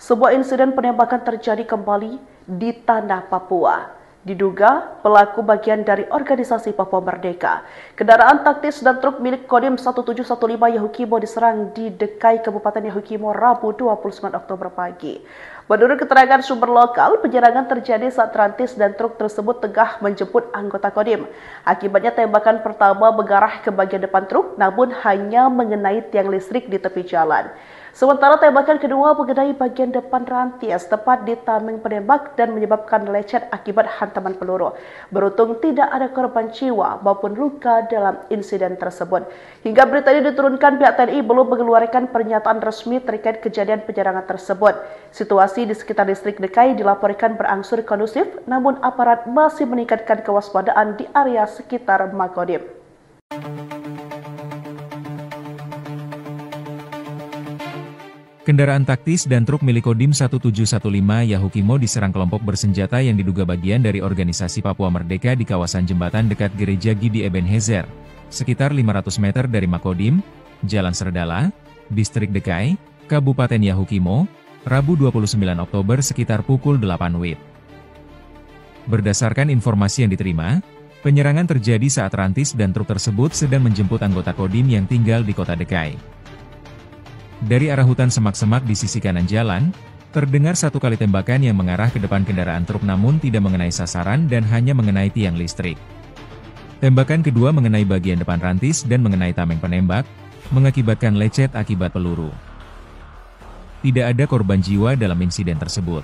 Sebuah insiden penembakan terjadi kembali di tanah Papua. Diduga pelaku bagian dari organisasi Papua Merdeka. Kendaraan taktis dan truk milik Kodim 1715 Yahukimo diserang di Dekai, Kabupaten Yahukimo, Rabu 29 Oktober pagi. Menurut keterangan sumber lokal, penyerangan terjadi saat rantis dan truk tersebut tengah menjemput anggota Kodim. Akibatnya tembakan pertama mengarah ke bagian depan truk, namun hanya mengenai tiang listrik di tepi jalan. Sementara tembakan kedua mengenai bagian depan rantis tepat di tameng penembak dan menyebabkan lecet akibat hantaman peluru. Beruntung tidak ada korban jiwa maupun luka dalam insiden tersebut. Hingga berita ini diturunkan, pihak TNI belum mengeluarkan pernyataan resmi terkait kejadian penyerangan tersebut. Situasi di sekitar distrik Dekai dilaporkan berangsur kondusif, namun aparat masih meningkatkan kewaspadaan di area sekitar Makodim. Kendaraan taktis dan truk milik Kodim 1715 Yahukimo diserang kelompok bersenjata yang diduga bagian dari organisasi Papua Merdeka di kawasan jembatan dekat Gereja Gidi Ebenezer, sekitar 500 meter dari Makodim, Jalan Serdala, Distrik Dekai, Kabupaten Yahukimo, Rabu 29 Oktober sekitar pukul 8 WIB. Berdasarkan informasi yang diterima, penyerangan terjadi saat rantis dan truk tersebut sedang menjemput anggota Kodim yang tinggal di kota Dekai. Dari arah hutan semak-semak di sisi kanan jalan, terdengar satu kali tembakan yang mengarah ke depan kendaraan truk namun tidak mengenai sasaran dan hanya mengenai tiang listrik. Tembakan kedua mengenai bagian depan rantis dan mengenai tameng penembak, mengakibatkan lecet akibat peluru. Tidak ada korban jiwa dalam insiden tersebut.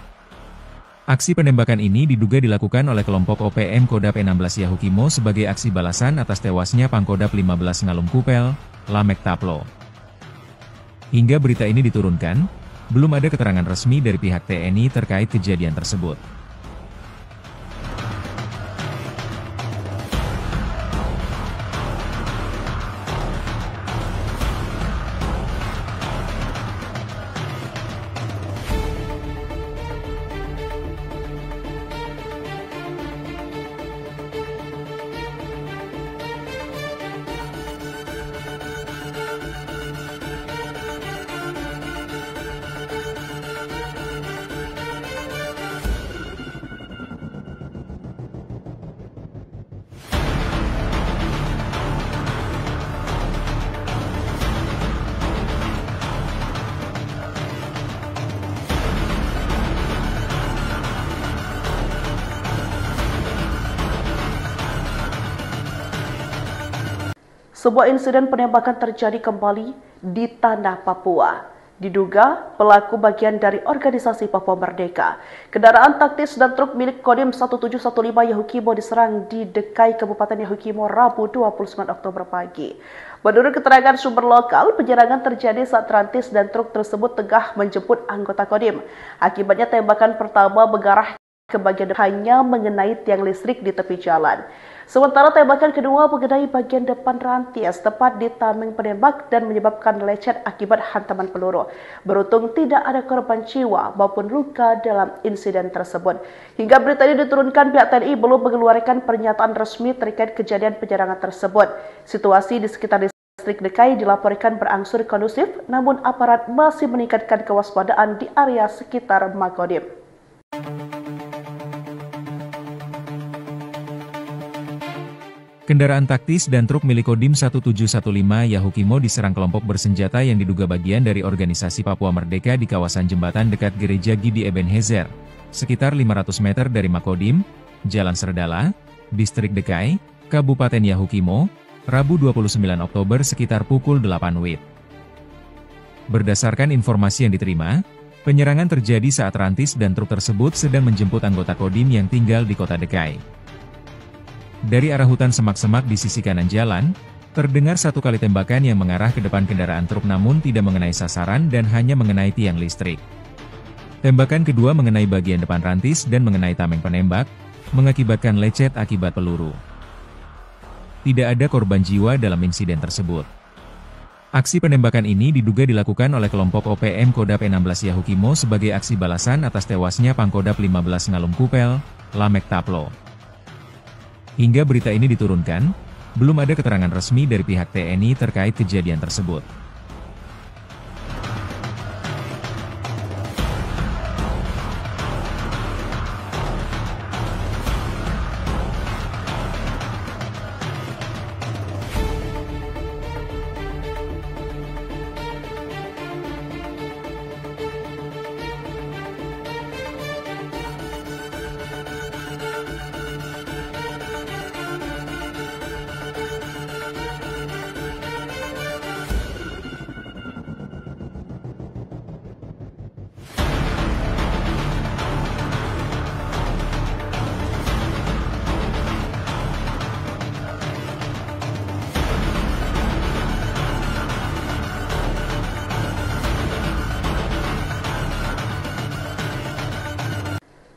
Aksi penembakan ini diduga dilakukan oleh kelompok OPM Kodap 16 Yahukimo sebagai aksi balasan atas tewasnya Pangkodap 15 Ngalum Kupel, Lamek Taplo. Hingga berita ini diturunkan, belum ada keterangan resmi dari pihak TNI terkait kejadian tersebut. Sebuah insiden penembakan terjadi kembali di tanah Papua. Diduga pelaku bagian dari organisasi Papua Merdeka. Kendaraan taktis dan truk milik Kodim 1715 Yahukimo diserang di Dekai, Kabupaten Yahukimo, Rabu 29 Oktober pagi. Menurut keterangan sumber lokal, penyerangan terjadi saat rantis dan truk tersebut tengah menjemput anggota Kodim. Akibatnya tembakan pertama mengarah ke bagian depan hanya mengenai tiang listrik di tepi jalan. Sementara tembakan kedua mengenai bagian depan rantis tepat di tameng penembak dan menyebabkan lecet akibat hantaman peluru. Beruntung tidak ada korban jiwa maupun luka dalam insiden tersebut. Hingga berita ini diturunkan, pihak TNI belum mengeluarkan pernyataan resmi terkait kejadian penyerangan tersebut. Situasi di sekitar distrik Dekai dilaporkan berangsur kondusif, namun aparat masih meningkatkan kewaspadaan di area sekitar Makodim. Kendaraan taktis dan truk milik Kodim 1715 Yahukimo diserang kelompok bersenjata yang diduga bagian dari organisasi Papua Merdeka di kawasan jembatan dekat Gereja Gidi Ebenezer, sekitar 500 meter dari Makodim, Jalan Serdala, Distrik Dekai, Kabupaten Yahukimo, Rabu 29 Oktober sekitar pukul 8 WIB. Berdasarkan informasi yang diterima, penyerangan terjadi saat rantis dan truk tersebut sedang menjemput anggota Kodim yang tinggal di kota Dekai. Dari arah hutan semak-semak di sisi kanan jalan, terdengar satu kali tembakan yang mengarah ke depan kendaraan truk namun tidak mengenai sasaran dan hanya mengenai tiang listrik. Tembakan kedua mengenai bagian depan rantis dan mengenai tameng penembak, mengakibatkan lecet akibat peluru. Tidak ada korban jiwa dalam insiden tersebut. Aksi penembakan ini diduga dilakukan oleh kelompok OPM Kodap 16 Yahukimo sebagai aksi balasan atas tewasnya Pangkodap 15 Ngalum Kupel, Lamek Taplo. Hingga berita ini diturunkan, belum ada keterangan resmi dari pihak TNI terkait kejadian tersebut.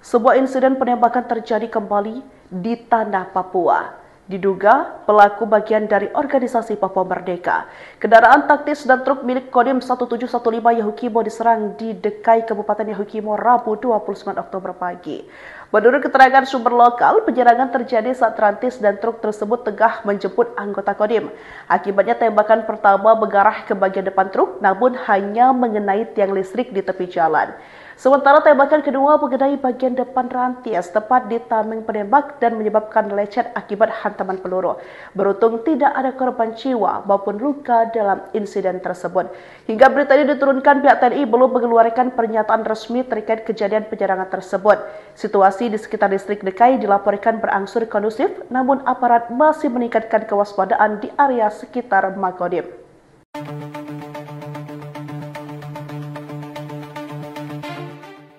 Sebuah insiden penembakan terjadi kembali di tanah Papua. Diduga pelaku bagian dari organisasi Papua Merdeka. Kendaraan taktis dan truk milik Kodim 1715 Yahukimo diserang di Dekai, Kabupaten Yahukimo, Rabu 29 Oktober pagi. Menurut keterangan sumber lokal, penyerangan terjadi saat rantis dan truk tersebut tengah menjemput anggota Kodim. Akibatnya tembakan pertama mengarah ke bagian depan truk namun hanya mengenai tiang listrik di tepi jalan. Sementara tembakan kedua mengenai bagian depan rantis tepat di tameng penembak dan menyebabkan lecet akibat hantaman peluru. Beruntung tidak ada korban jiwa maupun luka dalam insiden tersebut. Hingga berita ini diturunkan, pihak TNI belum mengeluarkan pernyataan resmi terkait kejadian penyerangan tersebut. Situasi di sekitar distrik Dekai dilaporkan berangsur kondusif, namun aparat masih meningkatkan kewaspadaan di area sekitar Makodim.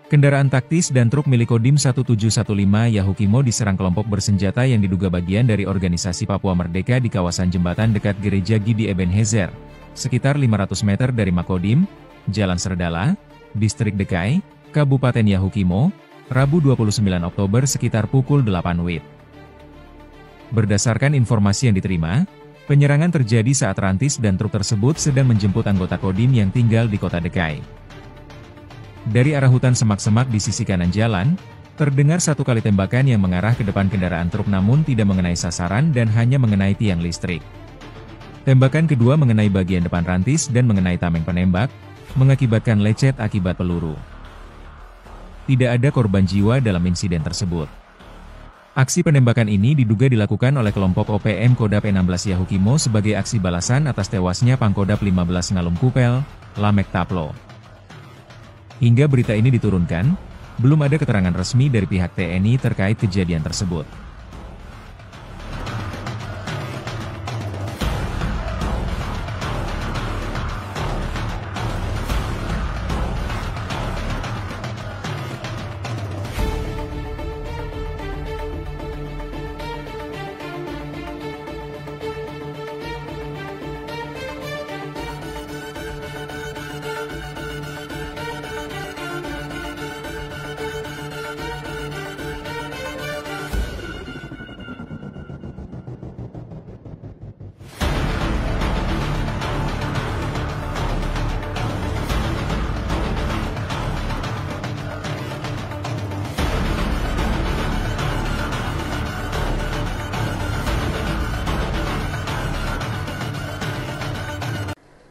Kendaraan taktis dan truk milik Kodim 1715 Yahukimo diserang kelompok bersenjata yang diduga bagian dari organisasi Papua Merdeka di kawasan jembatan dekat Gereja Gidi Ebenezer, sekitar 500 meter dari Makodim, Jalan Serdala, Distrik Dekai, Kabupaten Yahukimo, Rabu 29 Oktober sekitar pukul 8 WIB. Berdasarkan informasi yang diterima, penyerangan terjadi saat rantis dan truk tersebut sedang menjemput anggota Kodim yang tinggal di kota Dekai. Dari arah hutan semak-semak di sisi kanan jalan, terdengar satu kali tembakan yang mengarah ke depan kendaraan truk namun tidak mengenai sasaran dan hanya mengenai tiang listrik. Tembakan kedua mengenai bagian depan rantis dan mengenai tameng penembak, mengakibatkan lecet akibat peluru. Tidak ada korban jiwa dalam insiden tersebut. Aksi penembakan ini diduga dilakukan oleh kelompok OPM Kodap 16 Yahukimo sebagai aksi balasan atas tewasnya Pangkodap 15 Ngalum Kupel, Lamek Taplo. Hingga berita ini diturunkan, belum ada keterangan resmi dari pihak TNI terkait kejadian tersebut.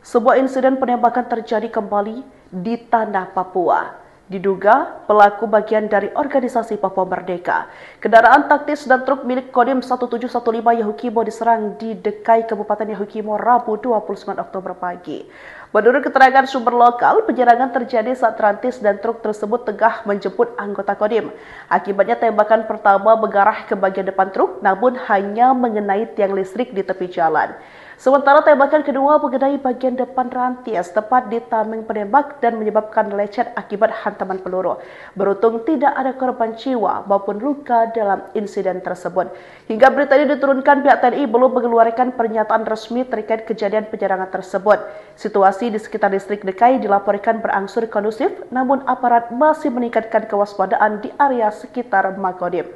Sebuah insiden penembakan terjadi kembali di tanah Papua. Diduga pelaku bagian dari organisasi Papua Merdeka. Kendaraan taktis dan truk milik Kodim 1715 Yahukimo diserang di Dekai, Kabupaten Yahukimo, Rabu 29 Oktober pagi. Menurut keterangan sumber lokal, penyerangan terjadi saat rantis dan truk tersebut tengah menjemput anggota Kodim. Akibatnya tembakan pertama mengarah ke bagian depan truk, namun hanya mengenai tiang listrik di tepi jalan. Sementara tembakan kedua mengenai bagian depan rantis tepat di tameng penembak dan menyebabkan lecet akibat hantaman peluru. Beruntung tidak ada korban jiwa maupun luka dalam insiden tersebut. Hingga berita ini diturunkan, pihak TNI belum mengeluarkan pernyataan resmi terkait kejadian penyerangan tersebut. Situasi di sekitar distrik Dekai dilaporkan berangsur kondusif, namun aparat masih meningkatkan kewaspadaan di area sekitar Makodim.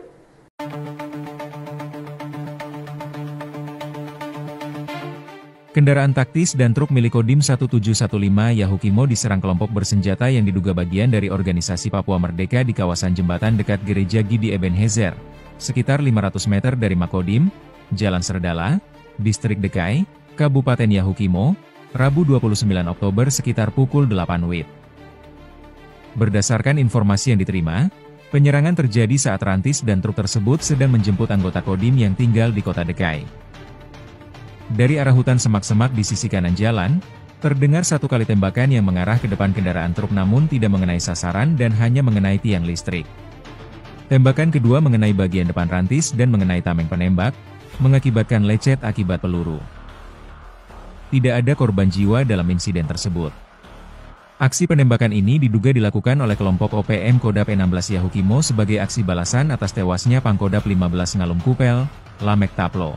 Kendaraan taktis dan truk milik Kodim 1715 Yahukimo diserang kelompok bersenjata yang diduga bagian dari organisasi Papua Merdeka di kawasan jembatan dekat Gereja Gidi Ebenezer, sekitar 500 meter dari Makodim, Jalan Serdala, Distrik Dekai, Kabupaten Yahukimo, Rabu 29 Oktober sekitar pukul 8 WIB. Berdasarkan informasi yang diterima, penyerangan terjadi saat rantis dan truk tersebut sedang menjemput anggota Kodim yang tinggal di kota Dekai. Dari arah hutan semak-semak di sisi kanan jalan, terdengar satu kali tembakan yang mengarah ke depan kendaraan truk namun tidak mengenai sasaran dan hanya mengenai tiang listrik. Tembakan kedua mengenai bagian depan rantis dan mengenai tameng penembak, mengakibatkan lecet akibat peluru. Tidak ada korban jiwa dalam insiden tersebut. Aksi penembakan ini diduga dilakukan oleh kelompok OPM Kodap 16 Yahukimo sebagai aksi balasan atas tewasnya Pangkodap 15 Ngalum Kupel, Lamek Taplo.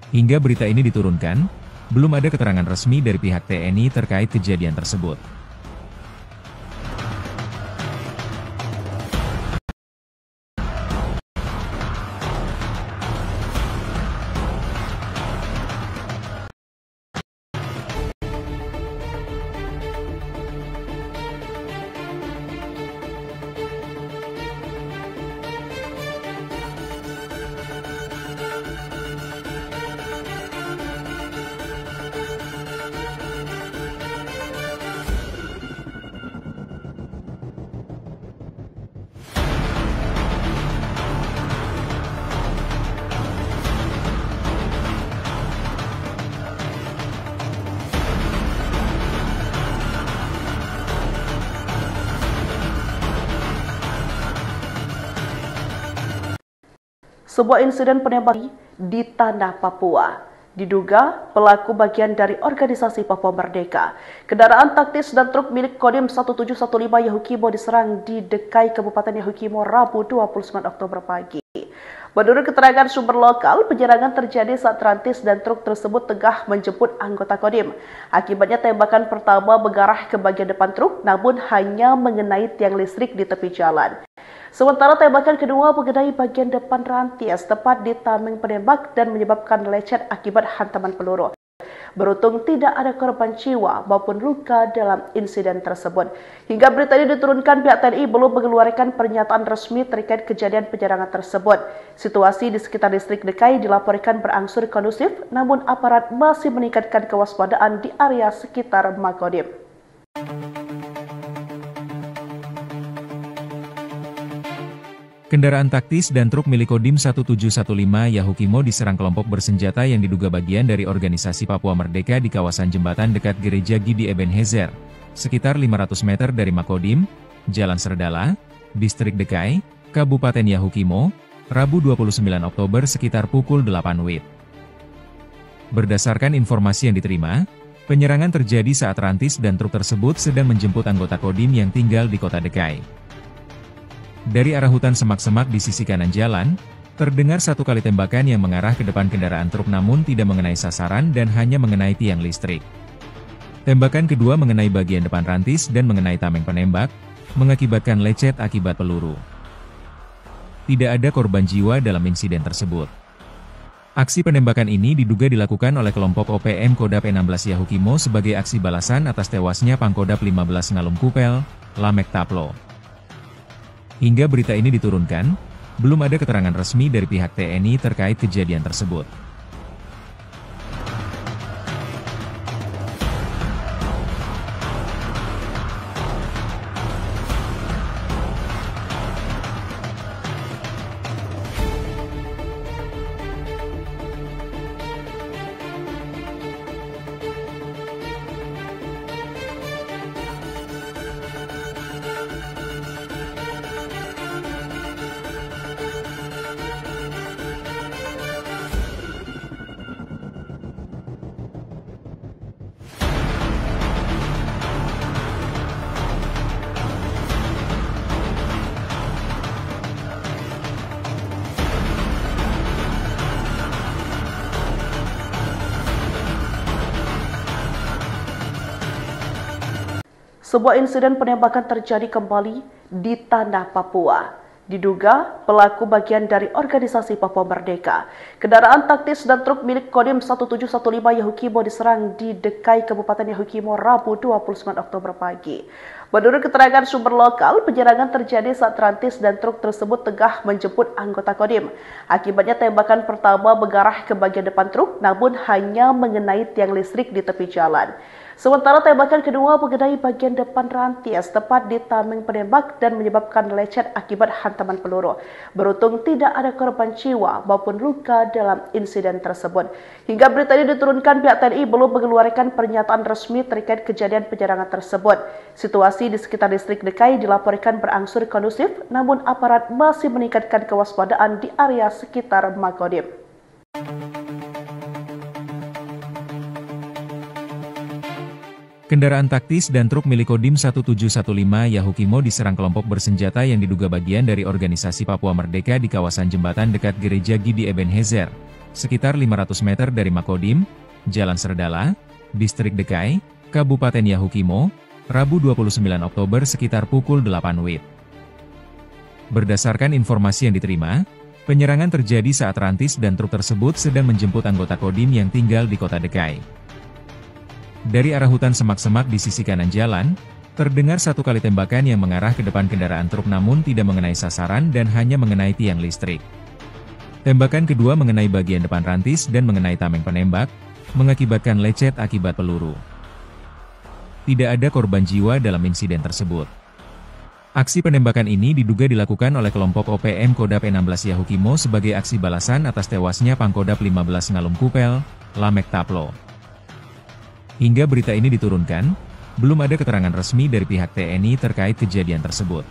Hingga berita ini diturunkan, belum ada keterangan resmi dari pihak TNI terkait kejadian tersebut. Sebuah insiden penembakan di tanah Papua. Diduga pelaku bagian dari organisasi Papua Merdeka. Kendaraan taktis dan truk milik Kodim 1715 Yahukimo diserang di Dekai, Kabupaten Yahukimo, Rabu 29 Oktober pagi. Menurut keterangan sumber lokal, penyerangan terjadi saat rantis dan truk tersebut tengah menjemput anggota Kodim. Akibatnya tembakan pertama mengarah ke bagian depan truk, namun hanya mengenai tiang listrik di tepi jalan. Sementara tembakan kedua mengenai bagian depan rantis tepat di tameng penembak dan menyebabkan lecet akibat hantaman peluru. Beruntung tidak ada korban jiwa maupun luka dalam insiden tersebut. Hingga berita ini diturunkan, pihak TNI belum mengeluarkan pernyataan resmi terkait kejadian penyerangan tersebut. Situasi di sekitar distrik Dekai dilaporkan berangsur kondusif, namun aparat masih meningkatkan kewaspadaan di area sekitar Makodim. Kendaraan taktis dan truk milik Kodim 1715 Yahukimo diserang kelompok bersenjata yang diduga bagian dari organisasi Papua Merdeka di kawasan jembatan dekat Gereja Gidi Ebenezer, sekitar 500 meter dari Makodim, Jalan Serdala, Distrik Dekai, Kabupaten Yahukimo, Rabu 29 Oktober sekitar pukul 8 WIB. Berdasarkan informasi yang diterima, penyerangan terjadi saat rantis dan truk tersebut sedang menjemput anggota Kodim yang tinggal di kota Dekai. Dari arah hutan semak-semak di sisi kanan jalan, terdengar satu kali tembakan yang mengarah ke depan kendaraan truk namun tidak mengenai sasaran dan hanya mengenai tiang listrik. Tembakan kedua mengenai bagian depan rantis dan mengenai tameng penembak, mengakibatkan lecet akibat peluru. Tidak ada korban jiwa dalam insiden tersebut. Aksi penembakan ini diduga dilakukan oleh kelompok OPM Kodap 16 Yahukimo sebagai aksi balasan atas tewasnya Pangkodap 15 Ngalum Kupel, Lamek Taplo. Hingga berita ini diturunkan, belum ada keterangan resmi dari pihak TNI terkait kejadian tersebut. Sebuah insiden penembakan terjadi kembali di tanah Papua. Diduga pelaku bagian dari organisasi Papua Merdeka. Kendaraan taktis dan truk milik Kodim 1715 Yahukimo diserang di Dekai, Kabupaten Yahukimo, Rabu 29 Oktober pagi. Menurut keterangan sumber lokal, penyerangan terjadi saat rantis dan truk tersebut tengah menjemput anggota Kodim. Akibatnya tembakan pertama mengarah ke bagian depan truk, namun hanya mengenai tiang listrik di tepi jalan. Sementara tembakan kedua mengenai bagian depan rantis tepat di tameng penembak dan menyebabkan lecet akibat hantaman peluru. Beruntung tidak ada korban jiwa maupun luka dalam insiden tersebut. Hingga berita ini diturunkan, pihak TNI belum mengeluarkan pernyataan resmi terkait kejadian penyerangan tersebut. Situasi di sekitar distrik Dekai dilaporkan berangsur kondusif, namun aparat masih meningkatkan kewaspadaan di area sekitar Makodim. Kendaraan taktis dan truk milik Kodim 1715 Yahukimo diserang kelompok bersenjata yang diduga bagian dari organisasi Papua Merdeka di kawasan jembatan dekat Gereja Gidi Ebenezer, sekitar 500 meter dari Makodim, Jalan Serdala, Distrik Dekai, Kabupaten Yahukimo, Rabu 29 Oktober sekitar pukul 8 WIB. Berdasarkan informasi yang diterima, penyerangan terjadi saat rantis dan truk tersebut sedang menjemput anggota Kodim yang tinggal di kota Dekai. Dari arah hutan semak-semak di sisi kanan jalan, terdengar satu kali tembakan yang mengarah ke depan kendaraan truk namun tidak mengenai sasaran dan hanya mengenai tiang listrik. Tembakan kedua mengenai bagian depan rantis dan mengenai tameng penembak, mengakibatkan lecet akibat peluru. Tidak ada korban jiwa dalam insiden tersebut. Aksi penembakan ini diduga dilakukan oleh kelompok OPM Kodap 16 Yahukimo sebagai aksi balasan atas tewasnya Pangkodap 15 Ngalum Kupel, Lamek Taplo. Hingga berita ini diturunkan, belum ada keterangan resmi dari pihak TNI terkait kejadian tersebut.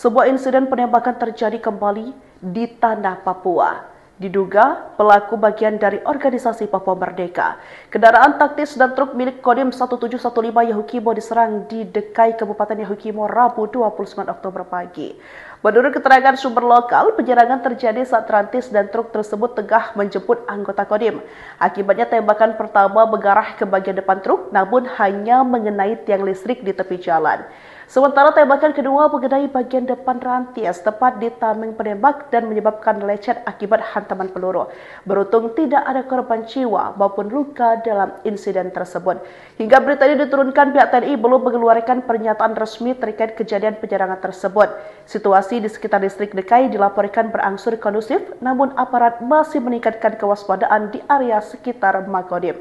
Sebuah insiden penembakan terjadi kembali di tanah Papua. Diduga pelaku bagian dari organisasi Papua Merdeka. Kendaraan taktis dan truk milik Kodim 1715 Yahukimo diserang di Dekai, Kabupaten Yahukimo, Rabu 29 Oktober pagi. Menurut keterangan sumber lokal, penyerangan terjadi saat rantis dan truk tersebut tengah menjemput anggota Kodim. Akibatnya tembakan pertama mengarah ke bagian depan truk, namun hanya mengenai tiang listrik di tepi jalan. Sementara tembakan kedua mengenai bagian depan rantis tepat di tameng penembak dan menyebabkan lecet akibat hantaman peluru. Beruntung tidak ada korban jiwa maupun luka dalam insiden tersebut. Hingga berita ini diturunkan, pihak TNI belum mengeluarkan pernyataan resmi terkait kejadian penyerangan tersebut. Situasi di sekitar distrik Dekai dilaporkan berangsur kondusif, namun aparat masih meningkatkan kewaspadaan di area sekitar Makodim.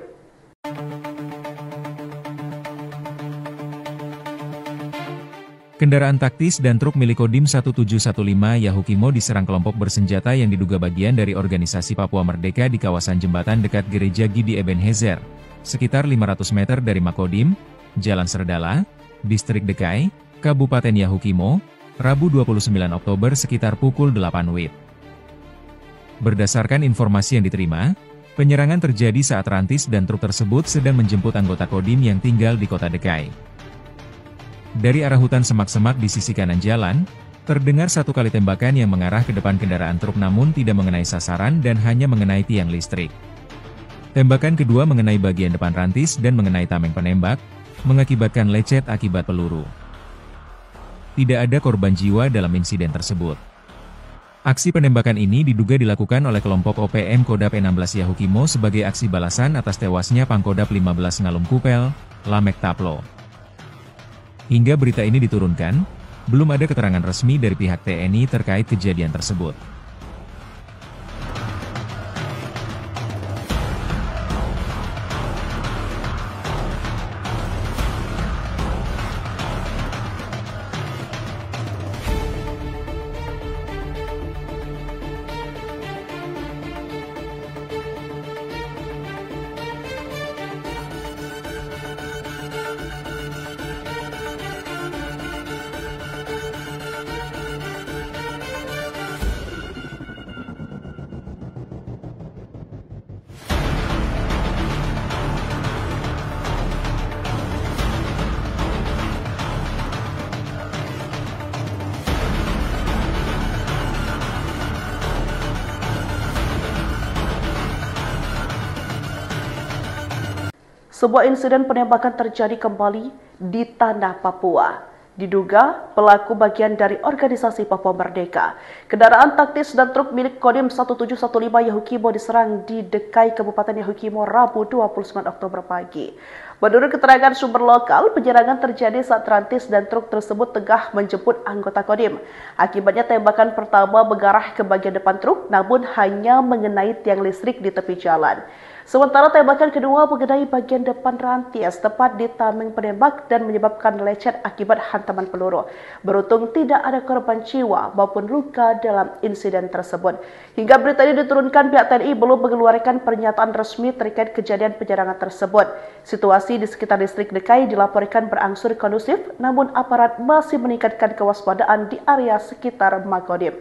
Kendaraan taktis dan truk milik Kodim 1715 Yahukimo diserang kelompok bersenjata yang diduga bagian dari organisasi Papua Merdeka di kawasan jembatan dekat Gereja Gidi Ebenezer, sekitar 500 meter dari Makodim, Jalan Serdala, Distrik Dekai, Kabupaten Yahukimo, Rabu 29 Oktober sekitar pukul 8 WIB. Berdasarkan informasi yang diterima, penyerangan terjadi saat rantis dan truk tersebut sedang menjemput anggota Kodim yang tinggal di kota Dekai. Dari arah hutan semak-semak di sisi kanan jalan, terdengar satu kali tembakan yang mengarah ke depan kendaraan truk namun tidak mengenai sasaran dan hanya mengenai tiang listrik. Tembakan kedua mengenai bagian depan rantis dan mengenai tameng penembak, mengakibatkan lecet akibat peluru. Tidak ada korban jiwa dalam insiden tersebut. Aksi penembakan ini diduga dilakukan oleh kelompok OPM Kodap 16 Yahukimo sebagai aksi balasan atas tewasnya Pangkodap 15 Ngalum Kupel, Lamek Taplo. Hingga berita ini diturunkan, belum ada keterangan resmi dari pihak TNI terkait kejadian tersebut. Sebuah insiden penembakan terjadi kembali di tanah Papua. Diduga pelaku bagian dari organisasi Papua Merdeka. Kendaraan taktis dan truk milik Kodim 1715 Yahukimo diserang di Dekai, Kabupaten Yahukimo, Rabu 29 Oktober pagi. Menurut keterangan sumber lokal, penyerangan terjadi saat rantis dan truk tersebut tengah menjemput anggota Kodim. Akibatnya tembakan pertama mengarah ke bagian depan truk, namun hanya mengenai tiang listrik di tepi jalan. Sementara tembakan kedua mengenai bagian depan rantis tepat di tameng penembak dan menyebabkan lecet akibat hantaman peluru. Beruntung tidak ada korban jiwa maupun luka dalam insiden tersebut. Hingga berita ini diturunkan, pihak TNI belum mengeluarkan pernyataan resmi terkait kejadian penyerangan tersebut. Situasi di sekitar distrik Dekai dilaporkan berangsur kondusif, namun aparat masih meningkatkan kewaspadaan di area sekitar Makodim.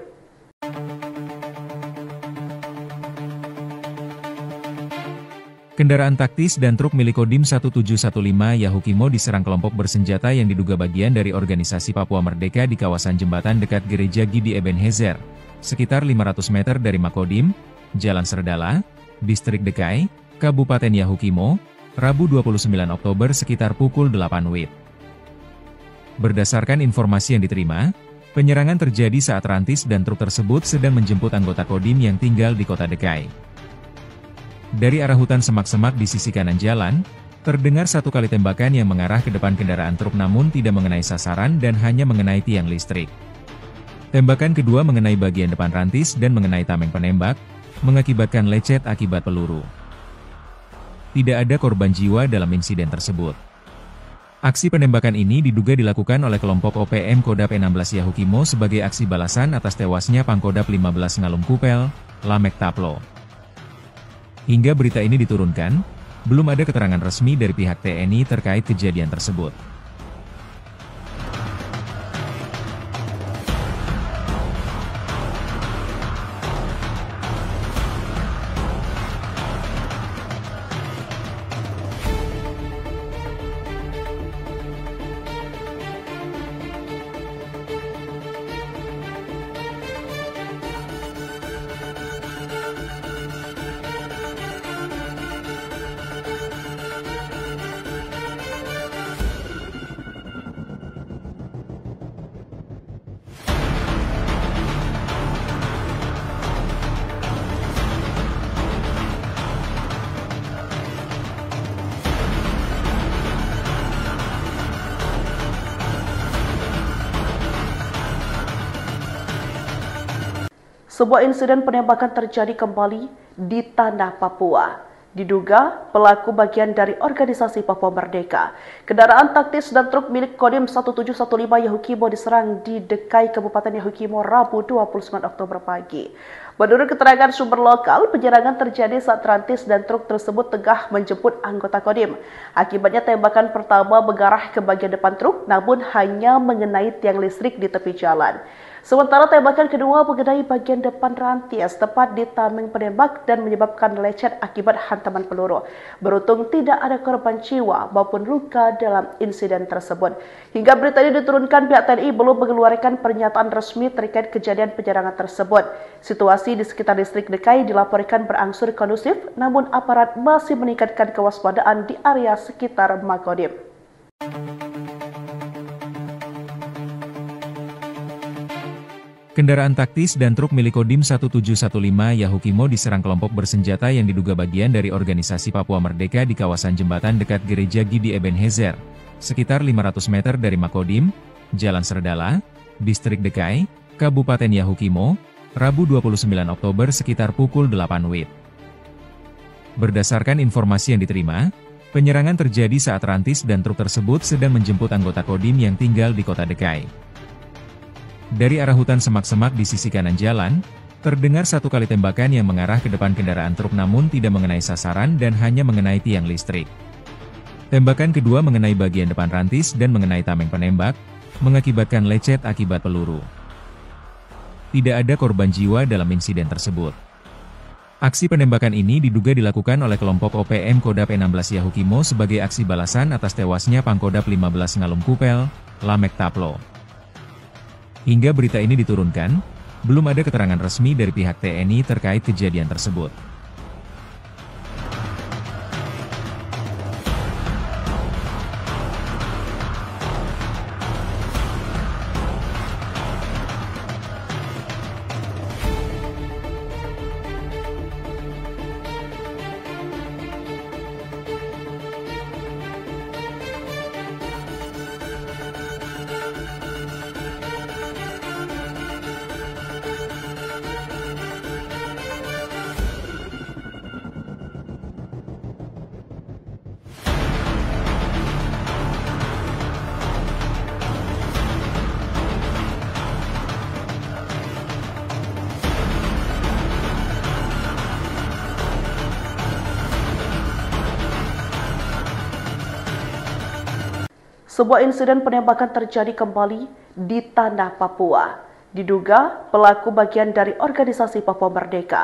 Kendaraan taktis dan truk milik Kodim 1715 Yahukimo diserang kelompok bersenjata yang diduga bagian dari organisasi Papua Merdeka di kawasan jembatan dekat Gereja Gidi Ebenezer, sekitar 500 meter dari Makodim, Jalan Serdala, Distrik Dekai, Kabupaten Yahukimo, Rabu 29 Oktober sekitar pukul 8 WIB. Berdasarkan informasi yang diterima, penyerangan terjadi saat rantis dan truk tersebut sedang menjemput anggota Kodim yang tinggal di kota Dekai. Dari arah hutan semak-semak di sisi kanan jalan, terdengar satu kali tembakan yang mengarah ke depan kendaraan truk namun tidak mengenai sasaran dan hanya mengenai tiang listrik. Tembakan kedua mengenai bagian depan rantis dan mengenai tameng penembak, mengakibatkan lecet akibat peluru. Tidak ada korban jiwa dalam insiden tersebut. Aksi penembakan ini diduga dilakukan oleh kelompok OPM Kodap 16 Yahukimo sebagai aksi balasan atas tewasnya Pangkodap 15 Ngalum Kupel, Lamek Taplo. Hingga berita ini diturunkan, belum ada keterangan resmi dari pihak TNI terkait kejadian tersebut. Sebuah insiden penembakan terjadi kembali di tanah Papua. Diduga pelaku bagian dari organisasi Papua Merdeka. Kendaraan taktis dan truk milik Kodim 1715 Yahukimo diserang di Dekai, Kabupaten Yahukimo, Rabu 29 Oktober pagi. Menurut keterangan sumber lokal, penyerangan terjadi saat rantis dan truk tersebut tengah menjemput anggota Kodim. Akibatnya tembakan pertama mengarah ke bagian depan truk, namun hanya mengenai tiang listrik di tepi jalan. Sementara tembakan kedua mengenai bagian depan rantis tepat di tameng penembak dan menyebabkan lecet akibat hantaman peluru. Beruntung tidak ada korban jiwa maupun luka dalam insiden tersebut. Hingga berita ini diturunkan, pihak TNI belum mengeluarkan pernyataan resmi terkait kejadian penyerangan tersebut. Situasi di sekitar distrik Dekai dilaporkan berangsur kondusif, namun aparat masih meningkatkan kewaspadaan di area sekitar Makodim. Kendaraan taktis dan truk milik Kodim 1715 Yahukimo diserang kelompok bersenjata yang diduga bagian dari organisasi Papua Merdeka di kawasan jembatan dekat Gereja Gidi Ebenezer, sekitar 500 meter dari Makodim, Jalan Serdala, Distrik Dekai, Kabupaten Yahukimo, Rabu 29 Oktober sekitar pukul 8 WIB. Berdasarkan informasi yang diterima, penyerangan terjadi saat rantis dan truk tersebut sedang menjemput anggota Kodim yang tinggal di kota Dekai. Dari arah hutan semak-semak di sisi kanan jalan, terdengar satu kali tembakan yang mengarah ke depan kendaraan truk namun tidak mengenai sasaran dan hanya mengenai tiang listrik. Tembakan kedua mengenai bagian depan rantis dan mengenai tameng penembak, mengakibatkan lecet akibat peluru. Tidak ada korban jiwa dalam insiden tersebut. Aksi penembakan ini diduga dilakukan oleh kelompok OPM Kodap 16 Yahukimo sebagai aksi balasan atas tewasnya Pangkodap 15 Ngalum Kupel, Lamek Taplo. Hingga berita ini diturunkan, belum ada keterangan resmi dari pihak TNI terkait kejadian tersebut. Sebuah insiden penembakan terjadi kembali di tanah Papua. Diduga pelaku bagian dari organisasi Papua Merdeka.